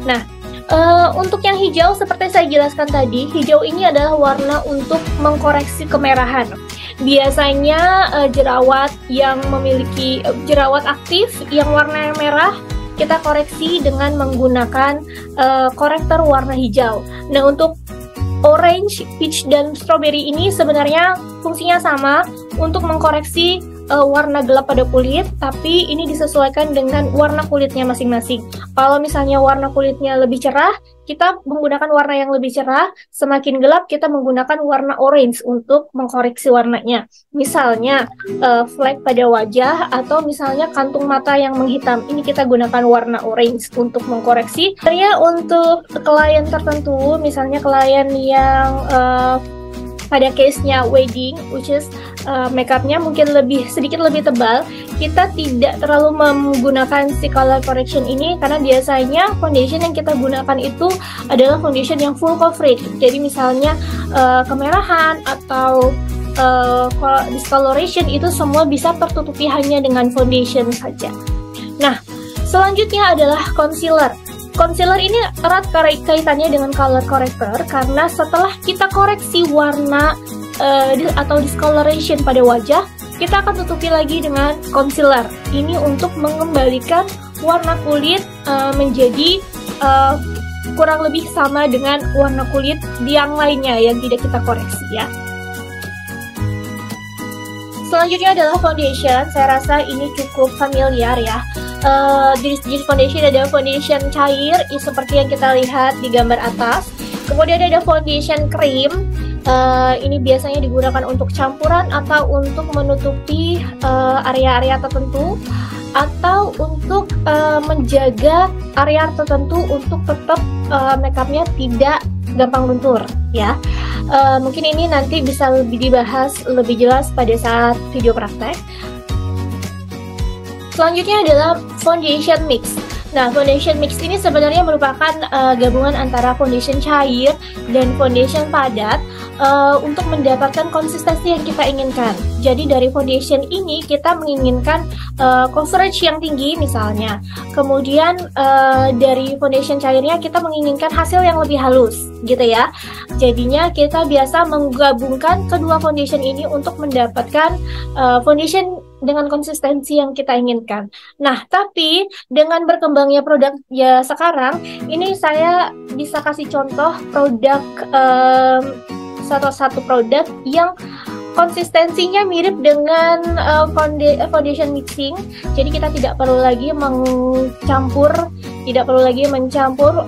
Nah, untuk yang hijau seperti saya jelaskan tadi, hijau ini adalah warna untuk mengkoreksi kemerahan. Biasanya jerawat yang memiliki jerawat aktif yang warna merah, kita koreksi dengan menggunakan korektor warna hijau. Nah, untuk orange, peach, dan strawberry ini sebenarnya fungsinya sama untuk mengkoreksi warna gelap pada kulit, tapi ini disesuaikan dengan warna kulitnya masing-masing. Kalau misalnya warna kulitnya lebih cerah, kita menggunakan warna yang lebih cerah. Semakin gelap, kita menggunakan warna orange untuk mengkoreksi warnanya. Misalnya flek pada wajah atau misalnya kantung mata yang menghitam, ini kita gunakan warna orange untuk mengkoreksi. Sebenarnya untuk klien tertentu, misalnya klien yang pada case-nya wedding, which is makeupnya mungkin sedikit lebih tebal, kita tidak terlalu menggunakan si color correction ini karena biasanya foundation yang kita gunakan itu adalah foundation yang full coverage. Jadi misalnya kemerahan atau discoloration itu semua bisa tertutupi hanya dengan foundation saja. Nah, selanjutnya adalah concealer. Concealer ini erat kaitannya dengan color corrector karena setelah kita koreksi warna atau discoloration pada wajah, kita akan tutupi lagi dengan concealer. Ini untuk mengembalikan warna kulit menjadi kurang lebih sama dengan warna kulit yang lainnya yang tidak kita koreksi ya. Selanjutnya adalah foundation. Saya rasa ini cukup familiar ya. Jenis foundation ada foundation cair seperti yang kita lihat di gambar atas. Kemudian ada foundation cream. Ini biasanya digunakan untuk campuran atau untuk menutupi area-area tertentu atau untuk menjaga area tertentu untuk tetap makeupnya tidak gampang luntur ya. Mungkin ini nanti bisa lebih dibahas lebih jelas pada saat video praktek. Selanjutnya adalah foundation mix. Nah, foundation mix ini sebenarnya merupakan gabungan antara foundation cair dan foundation padat untuk mendapatkan konsistensi yang kita inginkan. Jadi dari foundation ini kita menginginkan coverage yang tinggi misalnya. Kemudian dari foundation cairnya kita menginginkan hasil yang lebih halus gitu ya. Jadinya kita biasa menggabungkan kedua foundation ini untuk mendapatkan foundation dengan konsistensi yang kita inginkan. Nah, tapi dengan berkembangnya produk ya sekarang, ini saya bisa kasih contoh produk satu produk yang konsistensinya mirip dengan foundation mixing. Jadi kita tidak perlu lagi mencampur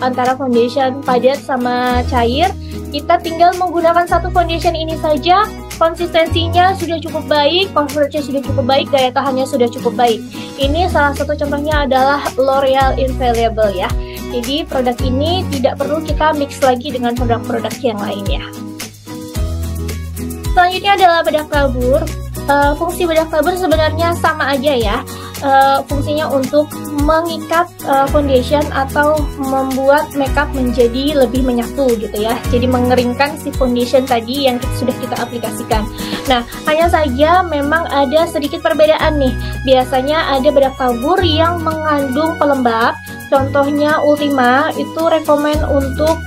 antara foundation padat sama cair. Kita tinggal menggunakan satu foundation ini saja, konsistensinya sudah cukup baik, coveragenya sudah cukup baik, daya tahannya sudah cukup baik. Ini salah satu contohnya adalah L'Oreal Infallible ya. Jadi produk ini tidak perlu kita mix lagi dengan produk-produk yang lainnya. Selanjutnya adalah bedak tabur. Fungsi bedak tabur sebenarnya sama aja ya. Fungsinya untuk mengikat foundation atau membuat makeup menjadi lebih menyatu gitu ya. Jadi mengeringkan si foundation tadi yang sudah kita aplikasikan. Nah, hanya saja memang ada sedikit perbedaan nih. Biasanya ada bedak tabur yang mengandung pelembab. Contohnya Ultima itu rekomen untuk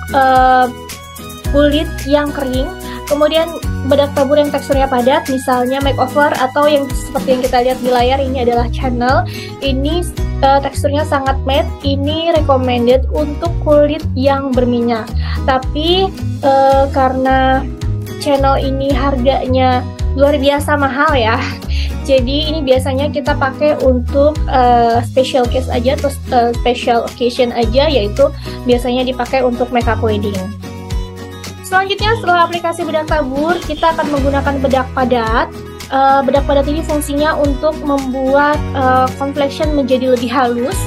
kulit yang kering. Kemudian bedak tabur yang teksturnya padat, misalnya makeover atau yang seperti yang kita lihat di layar ini adalah Channel. Ini teksturnya sangat matte. Ini recommended untuk kulit yang berminyak. Tapi karena Channel ini harganya luar biasa mahal ya. Jadi ini biasanya kita pakai untuk special case aja atau special occasion aja, yaitu biasanya dipakai untuk makeup wedding. Selanjutnya setelah aplikasi bedak tabur, kita akan menggunakan bedak padat. Bedak padat ini fungsinya untuk membuat complexion menjadi lebih halus.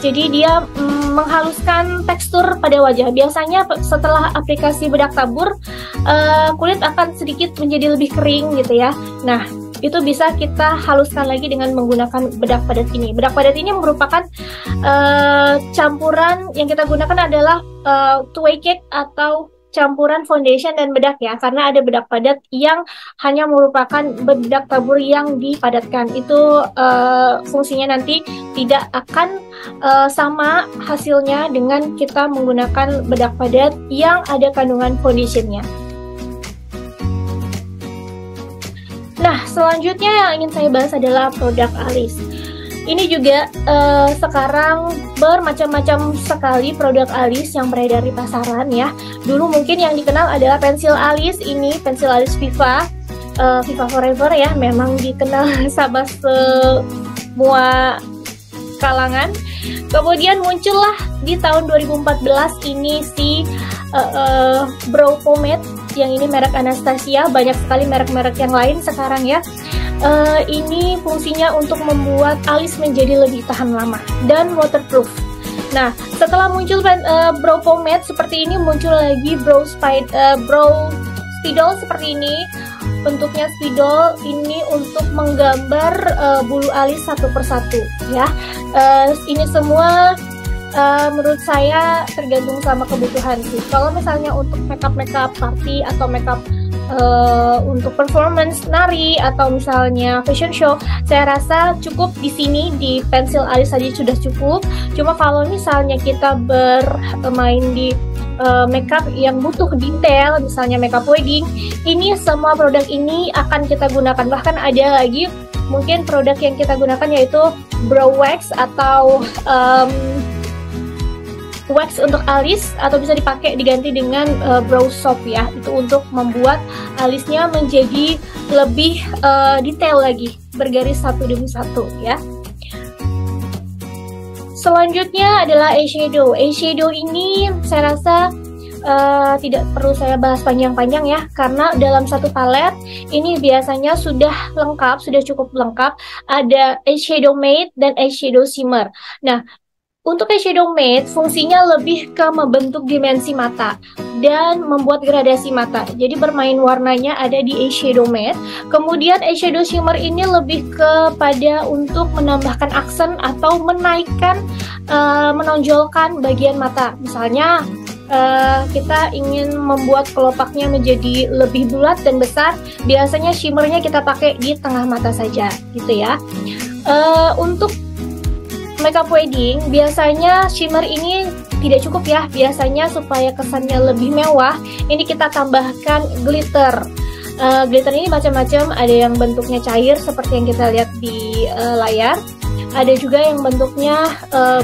Jadi dia menghaluskan tekstur pada wajah. Biasanya setelah aplikasi bedak tabur, kulit akan sedikit menjadi lebih kering gitu ya. Nah, itu bisa kita haluskan lagi dengan menggunakan bedak padat ini. Bedak padat ini merupakan campuran yang kita gunakan adalah two-way cake atau campuran foundation dan bedak ya, karena ada bedak padat yang hanya merupakan bedak tabur yang dipadatkan. Itu fungsinya nanti tidak akan sama hasilnya dengan kita menggunakan bedak padat yang ada kandungan foundationnya. Nah, selanjutnya yang ingin saya bahas adalah produk alis. Ini juga sekarang bermacam-macam sekali produk alis yang beredar di pasaran ya. Dulu mungkin yang dikenal adalah pensil alis. Ini pensil alis Viva, Viva Forever ya. Memang dikenal sama semua kalangan. Kemudian muncullah di tahun 2014 ini si brow pomade. Yang ini merek Anastasia. Banyak sekali merek-merek yang lain sekarang ya. Ini fungsinya untuk membuat alis menjadi lebih tahan lama dan waterproof. Nah, setelah muncul brow pomade seperti ini, muncul lagi brow spidol seperti ini. Bentuknya spidol ini untuk menggambar bulu alis satu persatu ya. Ini semua menurut saya tergantung sama kebutuhan sih. Kalau misalnya untuk makeup party atau makeup untuk performance nari atau misalnya fashion show, saya rasa cukup di sini di pensil alis saja sudah cukup. Cuma kalau misalnya kita bermain di makeup yang butuh detail, misalnya makeup wedding, ini semua produk ini akan kita gunakan. Bahkan ada lagi mungkin produk yang kita gunakan yaitu brow wax atau wax untuk alis, atau bisa diganti dengan brow soap ya. Itu untuk membuat alisnya menjadi lebih detail lagi, bergaris satu demi satu ya. Selanjutnya adalah eyeshadow. Eyeshadow ini saya rasa tidak perlu saya bahas panjang-panjang ya, karena dalam satu palet ini biasanya sudah lengkap, sudah cukup lengkap. Ada eyeshadow matte dan eyeshadow shimmer. Nah, untuk eyeshadow matte fungsinya lebih ke membentuk dimensi mata dan membuat gradasi mata. Jadi bermain warnanya ada di eyeshadow matte. Kemudian eyeshadow shimmer ini lebih kepada untuk menambahkan aksen atau menaikkan, menonjolkan bagian mata. Misalnya kita ingin membuat kelopaknya menjadi lebih bulat dan besar, biasanya shimmernya kita pakai di tengah mata saja gitu ya. Untuk makeup wedding biasanya shimmer ini tidak cukup ya. Biasanya supaya kesannya lebih mewah, ini kita tambahkan glitter. Glitter ini macam-macam, ada yang bentuknya cair seperti yang kita lihat di layar, ada juga yang bentuknya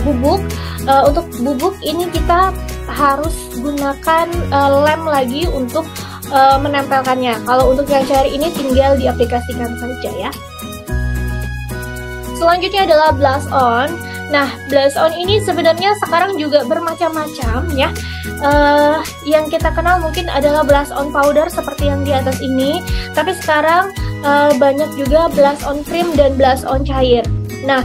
bubuk. Untuk bubuk ini kita harus gunakan lem lagi untuk menempelkannya. Kalau untuk yang cair ini tinggal diaplikasikan saja ya. Selanjutnya adalah blush on. Nah, blush on ini sebenarnya sekarang juga bermacam-macam ya. Yang kita kenal mungkin adalah blush on powder seperti yang di atas ini. Tapi sekarang banyak juga blush on cream dan blush on cair. Nah,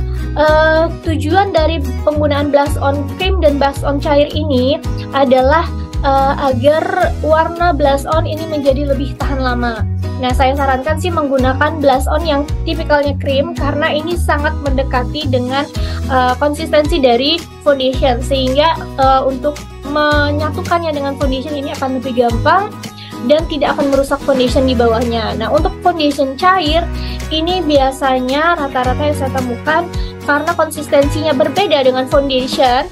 tujuan dari penggunaan blush on cream dan blush on cair ini adalah agar warna blush on ini menjadi lebih tahan lama. Nah, saya sarankan sih menggunakan blush on yang tipikalnya krim, karena ini sangat mendekati dengan konsistensi dari foundation, sehingga untuk menyatukannya dengan foundation ini akan lebih gampang dan tidak akan merusak foundation di bawahnya. Nah, untuk foundation cair ini biasanya rata-rata yang saya temukan, karena konsistensinya berbeda dengan foundation,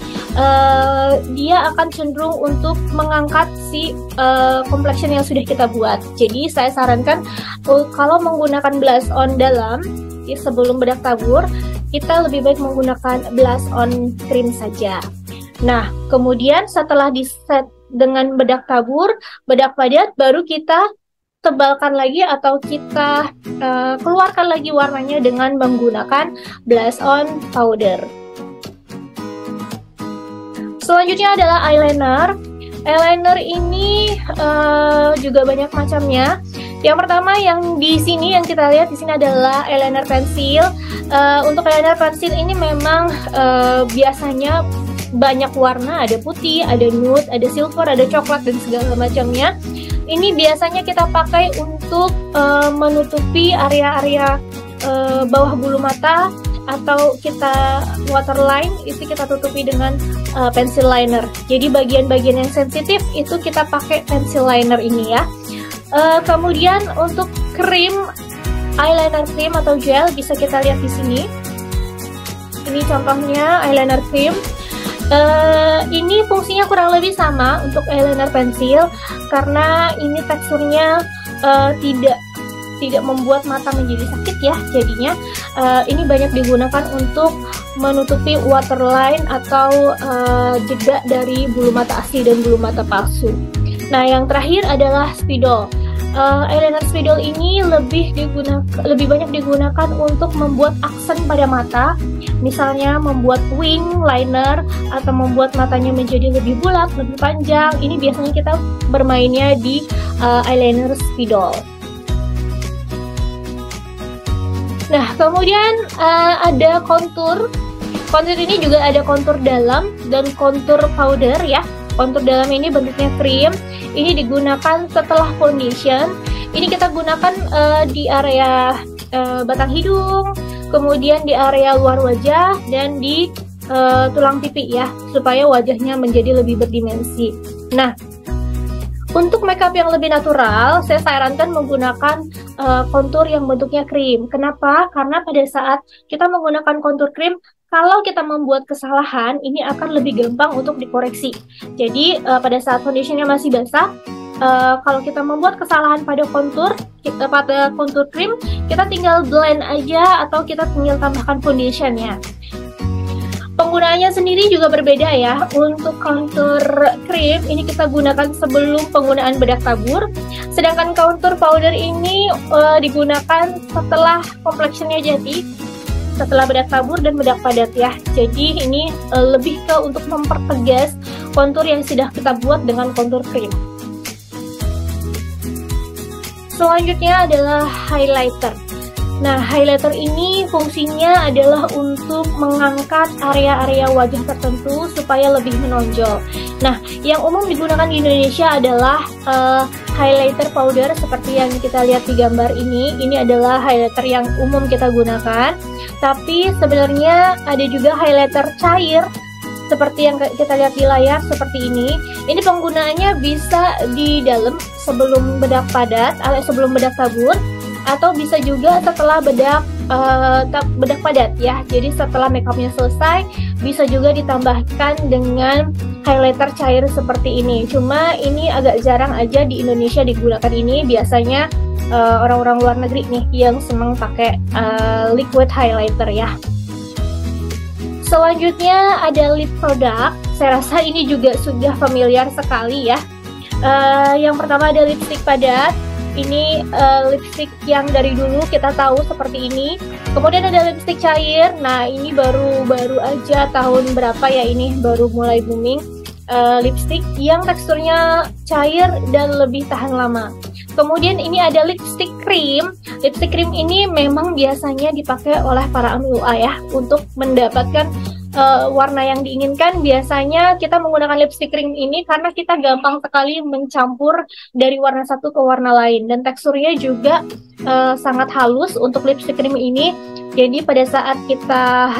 dia akan cenderung untuk mengangkat si complexion yang sudah kita buat. Jadi saya sarankan kalau menggunakan blush on dalam sebelum bedak tabur, kita lebih baik menggunakan blush on cream saja. Nah, kemudian setelah di set dengan bedak tabur, bedak padat, baru kita tebalkan lagi atau kita keluarkan lagi warnanya dengan menggunakan blush on powder. Selanjutnya adalah eyeliner. Eyeliner ini juga banyak macamnya. Yang pertama yang di sini yang kita lihat di sini adalah eyeliner pensil. Untuk eyeliner pensil ini memang biasanya banyak warna, ada putih, ada nude, ada silver, ada coklat dan segala macamnya. Ini biasanya kita pakai untuk menutupi area-area bawah bulu mata, atau kita waterline itu kita tutupi dengan pencil liner. Jadi bagian-bagian yang sensitif itu kita pakai pencil liner ini ya. Kemudian untuk krim, eyeliner cream atau gel bisa kita lihat di sini. Ini contohnya eyeliner cream. Ini fungsinya kurang lebih sama untuk eyeliner pensil, karena ini teksturnya tidak membuat mata menjadi sakit ya. Jadinya ini banyak digunakan untuk menutupi waterline atau jeda dari bulu mata asli dan bulu mata palsu. Nah, yang terakhir adalah spidol. Eyeliner spidol ini lebih banyak digunakan untuk membuat aksen pada mata, misalnya membuat wing liner atau membuat matanya menjadi lebih bulat, lebih panjang. Ini biasanya kita bermainnya di eyeliner spidol. Nah, kemudian ada kontur. Kontur ini juga ada kontur dalam dan kontur powder ya. Kontur dalam ini bentuknya krim. Ini digunakan setelah foundation. Ini kita gunakan di area batang hidung, kemudian di area luar wajah, dan di tulang pipi ya, supaya wajahnya menjadi lebih berdimensi. Nah, untuk makeup yang lebih natural, saya sarankan menggunakan kontur yang bentuknya krim. Kenapa? Karena pada saat kita menggunakan kontur krim, kalau kita membuat kesalahan, ini akan lebih gampang untuk dikoreksi. Jadi pada saat foundationnya masih basah, kalau kita membuat kesalahan pada kontur krim, kita tinggal blend aja atau kita tinggal tambahkan foundationnya. Penggunaannya sendiri juga berbeda ya. Untuk kontur krim ini kita gunakan sebelum penggunaan bedak tabur, sedangkan kontur powder ini digunakan setelah complexionnya jadi, setelah bedak tabur dan bedak padat ya. Jadi ini lebih ke untuk mempertegas kontur yang sudah kita buat dengan kontur krim. Selanjutnya adalah highlighter. Nah, highlighter ini fungsinya adalah untuk mengangkat area-area wajah tertentu supaya lebih menonjol. Nah, yang umum digunakan di Indonesia adalah highlighter powder seperti yang kita lihat di gambar ini. Ini adalah highlighter yang umum kita gunakan. Tapi sebenarnya ada juga highlighter cair seperti yang kita lihat di layar seperti ini. Ini penggunaannya bisa di dalam sebelum bedak padat atau sebelum bedak tabur, atau bisa juga setelah bedak padat ya. Jadi setelah makeupnya selesai, bisa juga ditambahkan dengan highlighter cair seperti ini. Cuma ini agak jarang aja di Indonesia digunakan ini. Biasanya orang-orang luar negeri nih yang senang pakai liquid highlighter ya. Selanjutnya ada lip product. Saya rasa ini juga sudah familiar sekali ya. Yang pertama ada lipstick padat. Ini lipstick yang dari dulu kita tahu seperti ini. Kemudian ada lipstick cair. Nah, ini baru aja tahun berapa ya, ini baru mulai booming lipstick yang teksturnya cair dan lebih tahan lama. Kemudian ini ada lipstick cream. Lipstick cream ini memang biasanya dipakai oleh para MUA ya untuk mendapatkan warna yang diinginkan. Biasanya kita menggunakan lipstick cream ini karena kita gampang sekali mencampur dari warna satu ke warna lain, dan teksturnya juga sangat halus untuk lipstick cream ini. Jadi pada saat kita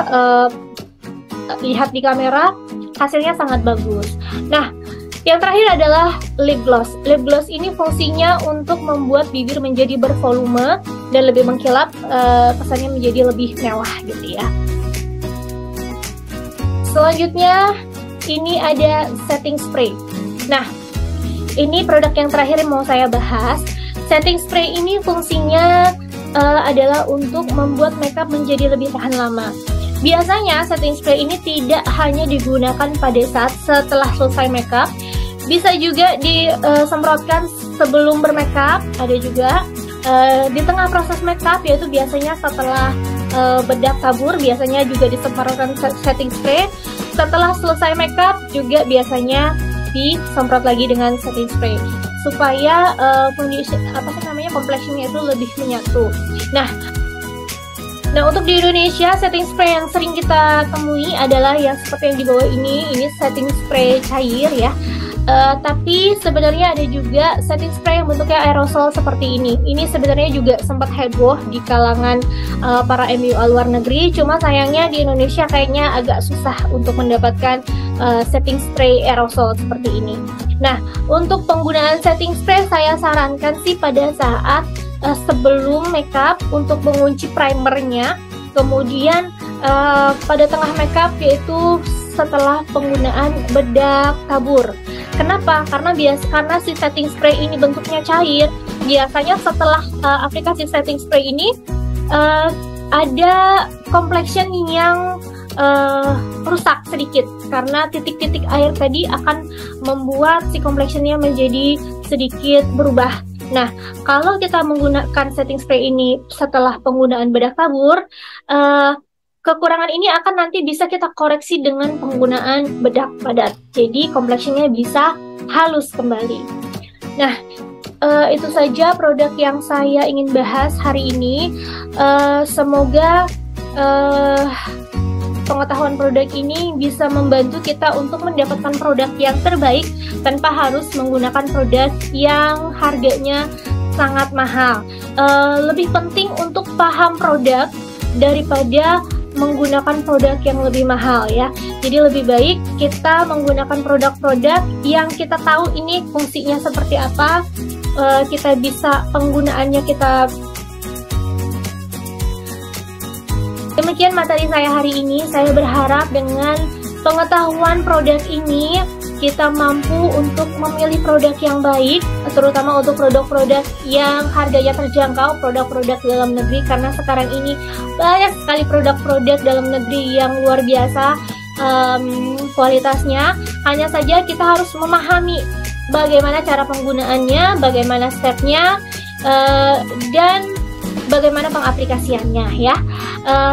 lihat di kamera, hasilnya sangat bagus. Nah, yang terakhir adalah lip gloss. Lip gloss ini fungsinya untuk membuat bibir menjadi bervolume dan lebih mengkilap, kesannya menjadi lebih mewah gitu ya. Selanjutnya ini ada setting spray. Nah, ini produk yang terakhir yang mau saya bahas. Setting spray ini fungsinya adalah untuk membuat makeup menjadi lebih tahan lama. Biasanya setting spray ini tidak hanya digunakan pada saat setelah selesai makeup, bisa juga disemprotkan sebelum bermakeup, ada juga di tengah proses makeup, yaitu biasanya setelah bedak tabur biasanya juga disemprotkan setting spray. Setelah selesai makeup juga biasanya disemprot lagi dengan setting spray supaya complexionnya itu lebih menyatu. Nah, untuk di Indonesia setting spray yang sering kita temui adalah yang seperti yang di bawah ini setting spray cair ya. Tapi sebenarnya ada juga setting spray yang bentuknya aerosol seperti ini. Ini sebenarnya juga sempat heboh di kalangan para MUA luar negeri. Cuma sayangnya di Indonesia kayaknya agak susah untuk mendapatkan setting spray aerosol seperti ini. Nah, untuk penggunaan setting spray saya sarankan sih pada saat sebelum makeup untuk mengunci primernya, kemudian pada tengah makeup yaitu setelah penggunaan bedak tabur. Kenapa? Karena si setting spray ini bentuknya cair. Biasanya setelah aplikasi setting spray ini ada complexion yang rusak sedikit karena titik-titik air tadi akan membuat si complexionnya menjadi sedikit berubah. Nah, kalau kita menggunakan setting spray ini setelah penggunaan bedak tabur, kekurangan ini akan nanti bisa kita koreksi dengan penggunaan bedak padat. Jadi complexionnya bisa halus kembali. Nah, itu saja produk yang saya ingin bahas hari ini. Semoga pengetahuan produk ini bisa membantu kita untuk mendapatkan produk yang terbaik tanpa harus menggunakan produk yang harganya sangat mahal. Lebih penting untuk paham produk daripada menggunakan produk yang lebih mahal ya. Jadi lebih baik kita menggunakan produk-produk yang kita tahu ini fungsinya seperti apa, kita bisa penggunaannya kita. Demikian materi saya hari ini. Saya berharap dengan pengetahuan produk ini kita mampu untuk memilih produk yang baik, terutama untuk produk-produk yang harganya terjangkau, produk-produk dalam negeri, karena sekarang ini banyak sekali produk-produk dalam negeri yang luar biasa kualitasnya. Hanya saja kita harus memahami bagaimana cara penggunaannya, bagaimana stepnya, dan bagaimana pengaplikasiannya ya.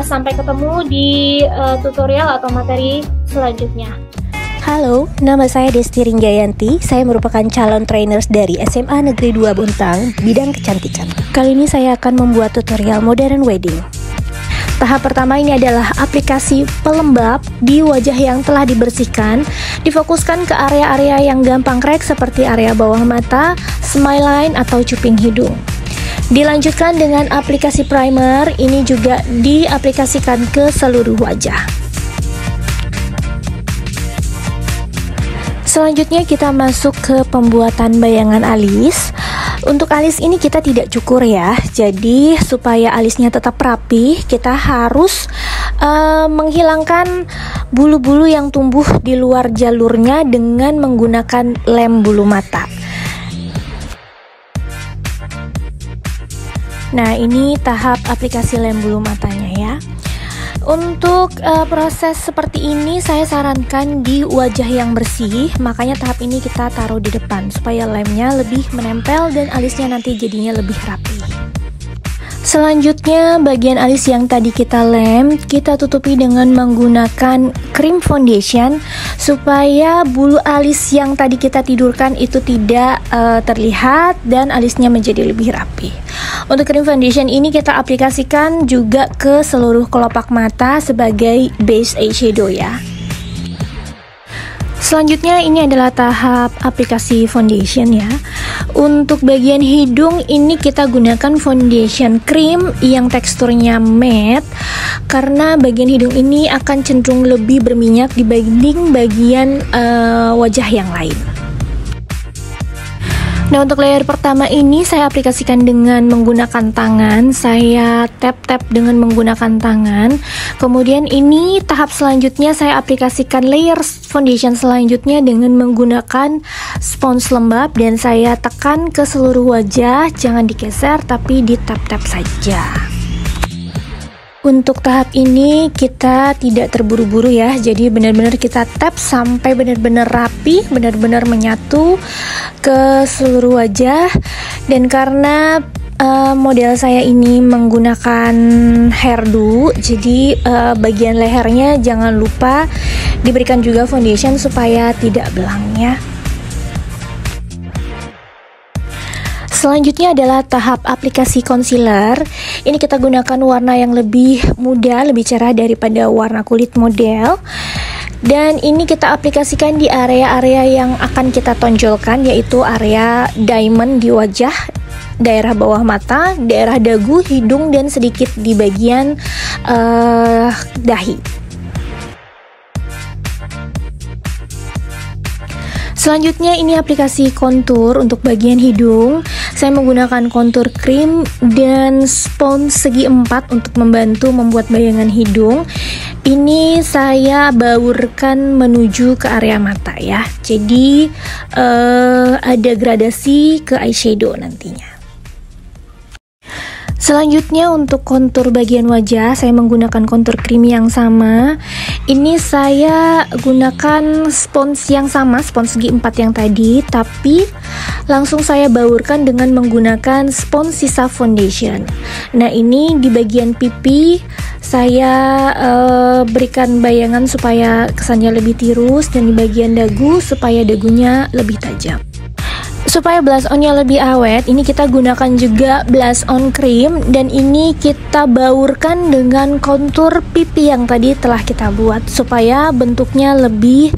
Sampai ketemu di tutorial atau materi selanjutnya. Halo, nama saya Desti Ringgayanti. Saya merupakan calon trainers dari SMA Negeri 2 Bontang, bidang kecantikan. Kali ini saya akan membuat tutorial modern wedding. Tahap pertama ini adalah aplikasi pelembab di wajah yang telah dibersihkan. Difokuskan ke area-area yang gampang krek seperti area bawah mata, smile line, atau cuping hidung. Dilanjutkan dengan aplikasi primer, ini juga diaplikasikan ke seluruh wajah. Selanjutnya kita masuk ke pembuatan bayangan alis. Untuk alis ini kita tidak cukur ya. Jadi supaya alisnya tetap rapi, kita harus menghilangkan bulu-bulu yang tumbuh di luar jalurnya dengan menggunakan lem bulu mata. Nah, ini tahap aplikasi lem bulu matanya ya. Untuk proses seperti ini saya sarankan di wajah yang bersih, makanya tahap ini kita taruh di depan supaya lemnya lebih menempel dan alisnya nanti jadinya lebih rapi. Selanjutnya bagian alis yang tadi kita lem, kita tutupi dengan menggunakan krim foundation supaya bulu alis yang tadi kita tidurkan itu tidak terlihat dan alisnya menjadi lebih rapi. Untuk krim foundation ini kita aplikasikan juga ke seluruh kelopak mata sebagai base eyeshadow ya. Selanjutnya ini adalah tahap aplikasi foundation ya. Untuk bagian hidung ini kita gunakan foundation cream yang teksturnya matte, karena bagian hidung ini akan cenderung lebih berminyak dibanding bagian wajah yang lain. Nah, untuk layer pertama ini saya aplikasikan dengan menggunakan tangan. Saya tap-tap dengan menggunakan tangan. Kemudian ini tahap selanjutnya saya aplikasikan layer foundation selanjutnya dengan menggunakan spons lembab dan saya tekan ke seluruh wajah. Jangan digeser tapi di tap-tap saja. Untuk tahap ini kita tidak terburu-buru ya, jadi benar-benar kita tap sampai benar-benar rapi, benar-benar menyatu ke seluruh wajah. Dan karena model saya ini menggunakan hairdo, jadi bagian lehernya jangan lupa diberikan juga foundation supaya tidak belang ya. Selanjutnya adalah tahap aplikasi concealer. Ini kita gunakan warna yang lebih muda, lebih cerah daripada warna kulit model. Dan ini kita aplikasikan di area-area yang akan kita tonjolkan, yaitu area diamond di wajah, daerah bawah mata, daerah dagu, hidung, dan sedikit di bagian dahi. Selanjutnya ini aplikasi kontur untuk bagian hidung. Saya menggunakan kontur krim dan spons segi 4 untuk membantu membuat bayangan hidung. Ini saya baurkan menuju ke area mata ya. Jadi ada gradasi ke eyeshadow nantinya. Selanjutnya untuk kontur bagian wajah, saya menggunakan kontur krim yang sama. Ini saya gunakan spons yang sama, spons segi 4 yang tadi, tapi langsung saya baurkan dengan menggunakan spons sisa foundation. Nah, ini di bagian pipi saya berikan bayangan supaya kesannya lebih tirus, dan di bagian dagu supaya dagunya lebih tajam. Supaya blush on-nya lebih awet, ini kita gunakan juga blush on cream, dan ini kita baurkan dengan kontur pipi yang tadi telah kita buat supaya bentuknya lebih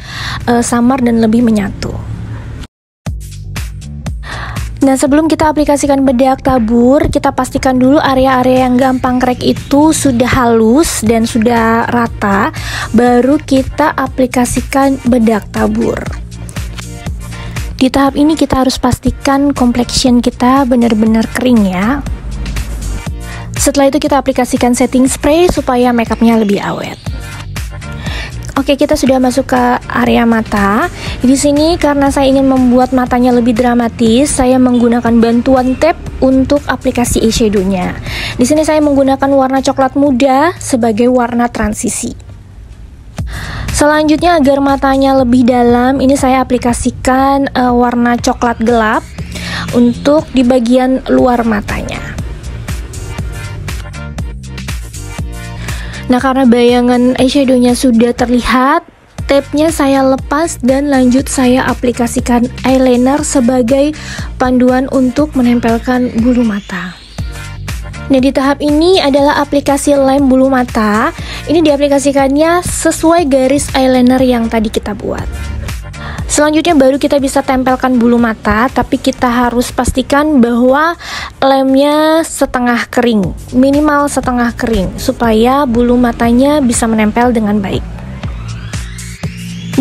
samar dan lebih menyatu. Nah, sebelum kita aplikasikan bedak tabur, kita pastikan dulu area-area yang gampang krek itu sudah halus dan sudah rata, baru kita aplikasikan bedak tabur. Di tahap ini kita harus pastikan complexion kita benar-benar kering ya. Setelah itu kita aplikasikan setting spray supaya makeupnya lebih awet. Oke, kita sudah masuk ke area mata. Di sini karena saya ingin membuat matanya lebih dramatis, saya menggunakan bantuan tape untuk aplikasi eyeshadow-nya. Di sini saya menggunakan warna coklat muda sebagai warna transisi. Selanjutnya agar matanya lebih dalam, ini saya aplikasikan warna coklat gelap untuk di bagian luar matanya. Nah, karena bayangan eyeshadow-nya sudah terlihat, tape-nya saya lepas dan lanjut saya aplikasikan eyeliner sebagai panduan untuk menempelkan bulu mata. Nah, di tahap ini adalah aplikasi lem bulu mata. Ini diaplikasikannya sesuai garis eyeliner yang tadi kita buat. Selanjutnya baru kita bisa tempelkan bulu mata, tapi kita harus pastikan bahwa lemnya setengah kering, minimal setengah kering, supaya bulu matanya bisa menempel dengan baik.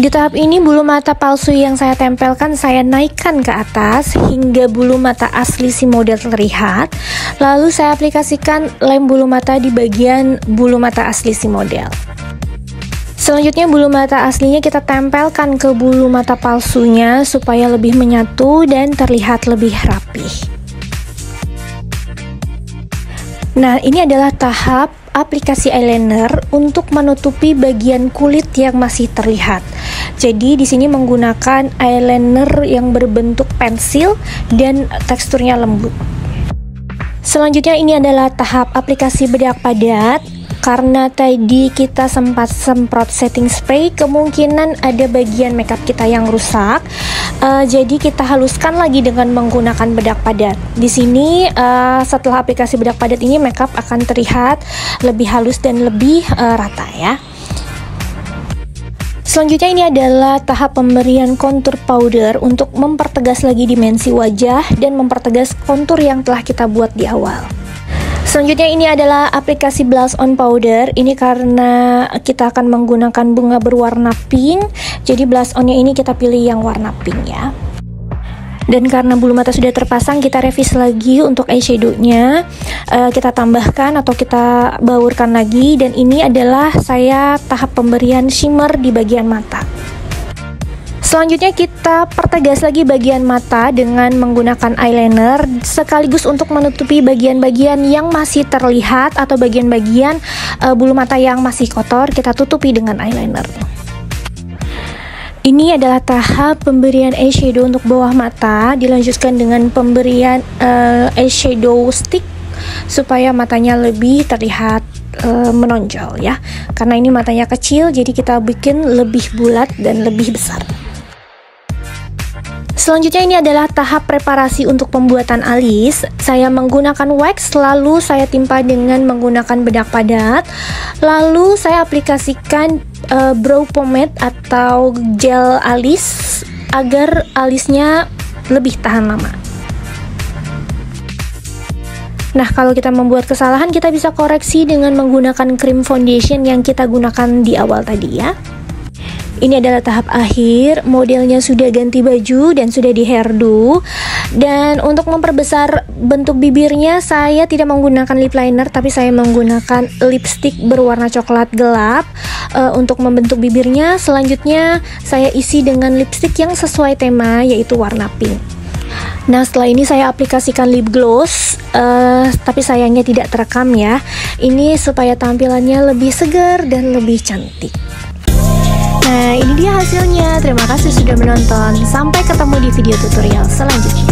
Di tahap ini bulu mata palsu yang saya tempelkan saya naikkan ke atas hingga bulu mata asli si model terlihat. Lalu saya aplikasikan lem bulu mata di bagian bulu mata asli si model. Selanjutnya bulu mata aslinya kita tempelkan ke bulu mata palsunya supaya lebih menyatu dan terlihat lebih rapih. Nah, ini adalah tahap aplikasi eyeliner untuk menutupi bagian kulit yang masih terlihat. Jadi di sini menggunakan eyeliner yang berbentuk pensil dan teksturnya lembut. Selanjutnya ini adalah tahap aplikasi bedak padat. Karena tadi kita sempat semprot setting spray, kemungkinan ada bagian makeup kita yang rusak. Jadi kita haluskan lagi dengan menggunakan bedak padat. Di sini setelah aplikasi bedak padat ini makeup akan terlihat lebih halus dan lebih rata ya. Selanjutnya ini adalah tahap pemberian contour powder untuk mempertegas lagi dimensi wajah dan mempertegas kontur yang telah kita buat di awal. Selanjutnya ini adalah aplikasi blush on powder. Ini karena kita akan menggunakan bunga berwarna pink, jadi blush onnya ini kita pilih yang warna pink ya. Dan karena bulu mata sudah terpasang, kita revise lagi untuk eyeshadow-nya. Kita tambahkan atau kita baurkan lagi, dan ini adalah saya tahap pemberian shimmer di bagian mata. Selanjutnya kita pertegas lagi bagian mata dengan menggunakan eyeliner sekaligus untuk menutupi bagian-bagian yang masih terlihat atau bagian-bagian bulu mata yang masih kotor, kita tutupi dengan eyeliner. Ini adalah tahap pemberian eyeshadow untuk bawah mata, dilanjutkan dengan pemberian eyeshadow stick supaya matanya lebih terlihat menonjol ya. Karena ini matanya kecil, jadi kita bikin lebih bulat dan lebih besar. Selanjutnya ini adalah tahap preparasi untuk pembuatan alis. Saya menggunakan wax, lalu saya timpa dengan menggunakan bedak padat. Lalu saya aplikasikan brow pomade atau gel alis agar alisnya lebih tahan lama. Nah, kalau kita membuat kesalahan, kita bisa koreksi dengan menggunakan cream foundation yang kita gunakan di awal tadi ya. Ini adalah tahap akhir, modelnya sudah ganti baju dan sudah di hairdo. Dan untuk memperbesar bentuk bibirnya, saya tidak menggunakan lip liner, tapi saya menggunakan lipstick berwarna coklat gelap untuk membentuk bibirnya. Selanjutnya saya isi dengan lipstick yang sesuai tema, yaitu warna pink. Nah, setelah ini saya aplikasikan lip gloss, tapi sayangnya tidak terekam ya. Ini supaya tampilannya lebih segar dan lebih cantik. Nah, ini dia hasilnya. Terima kasih sudah menonton. Sampai ketemu di video tutorial selanjutnya.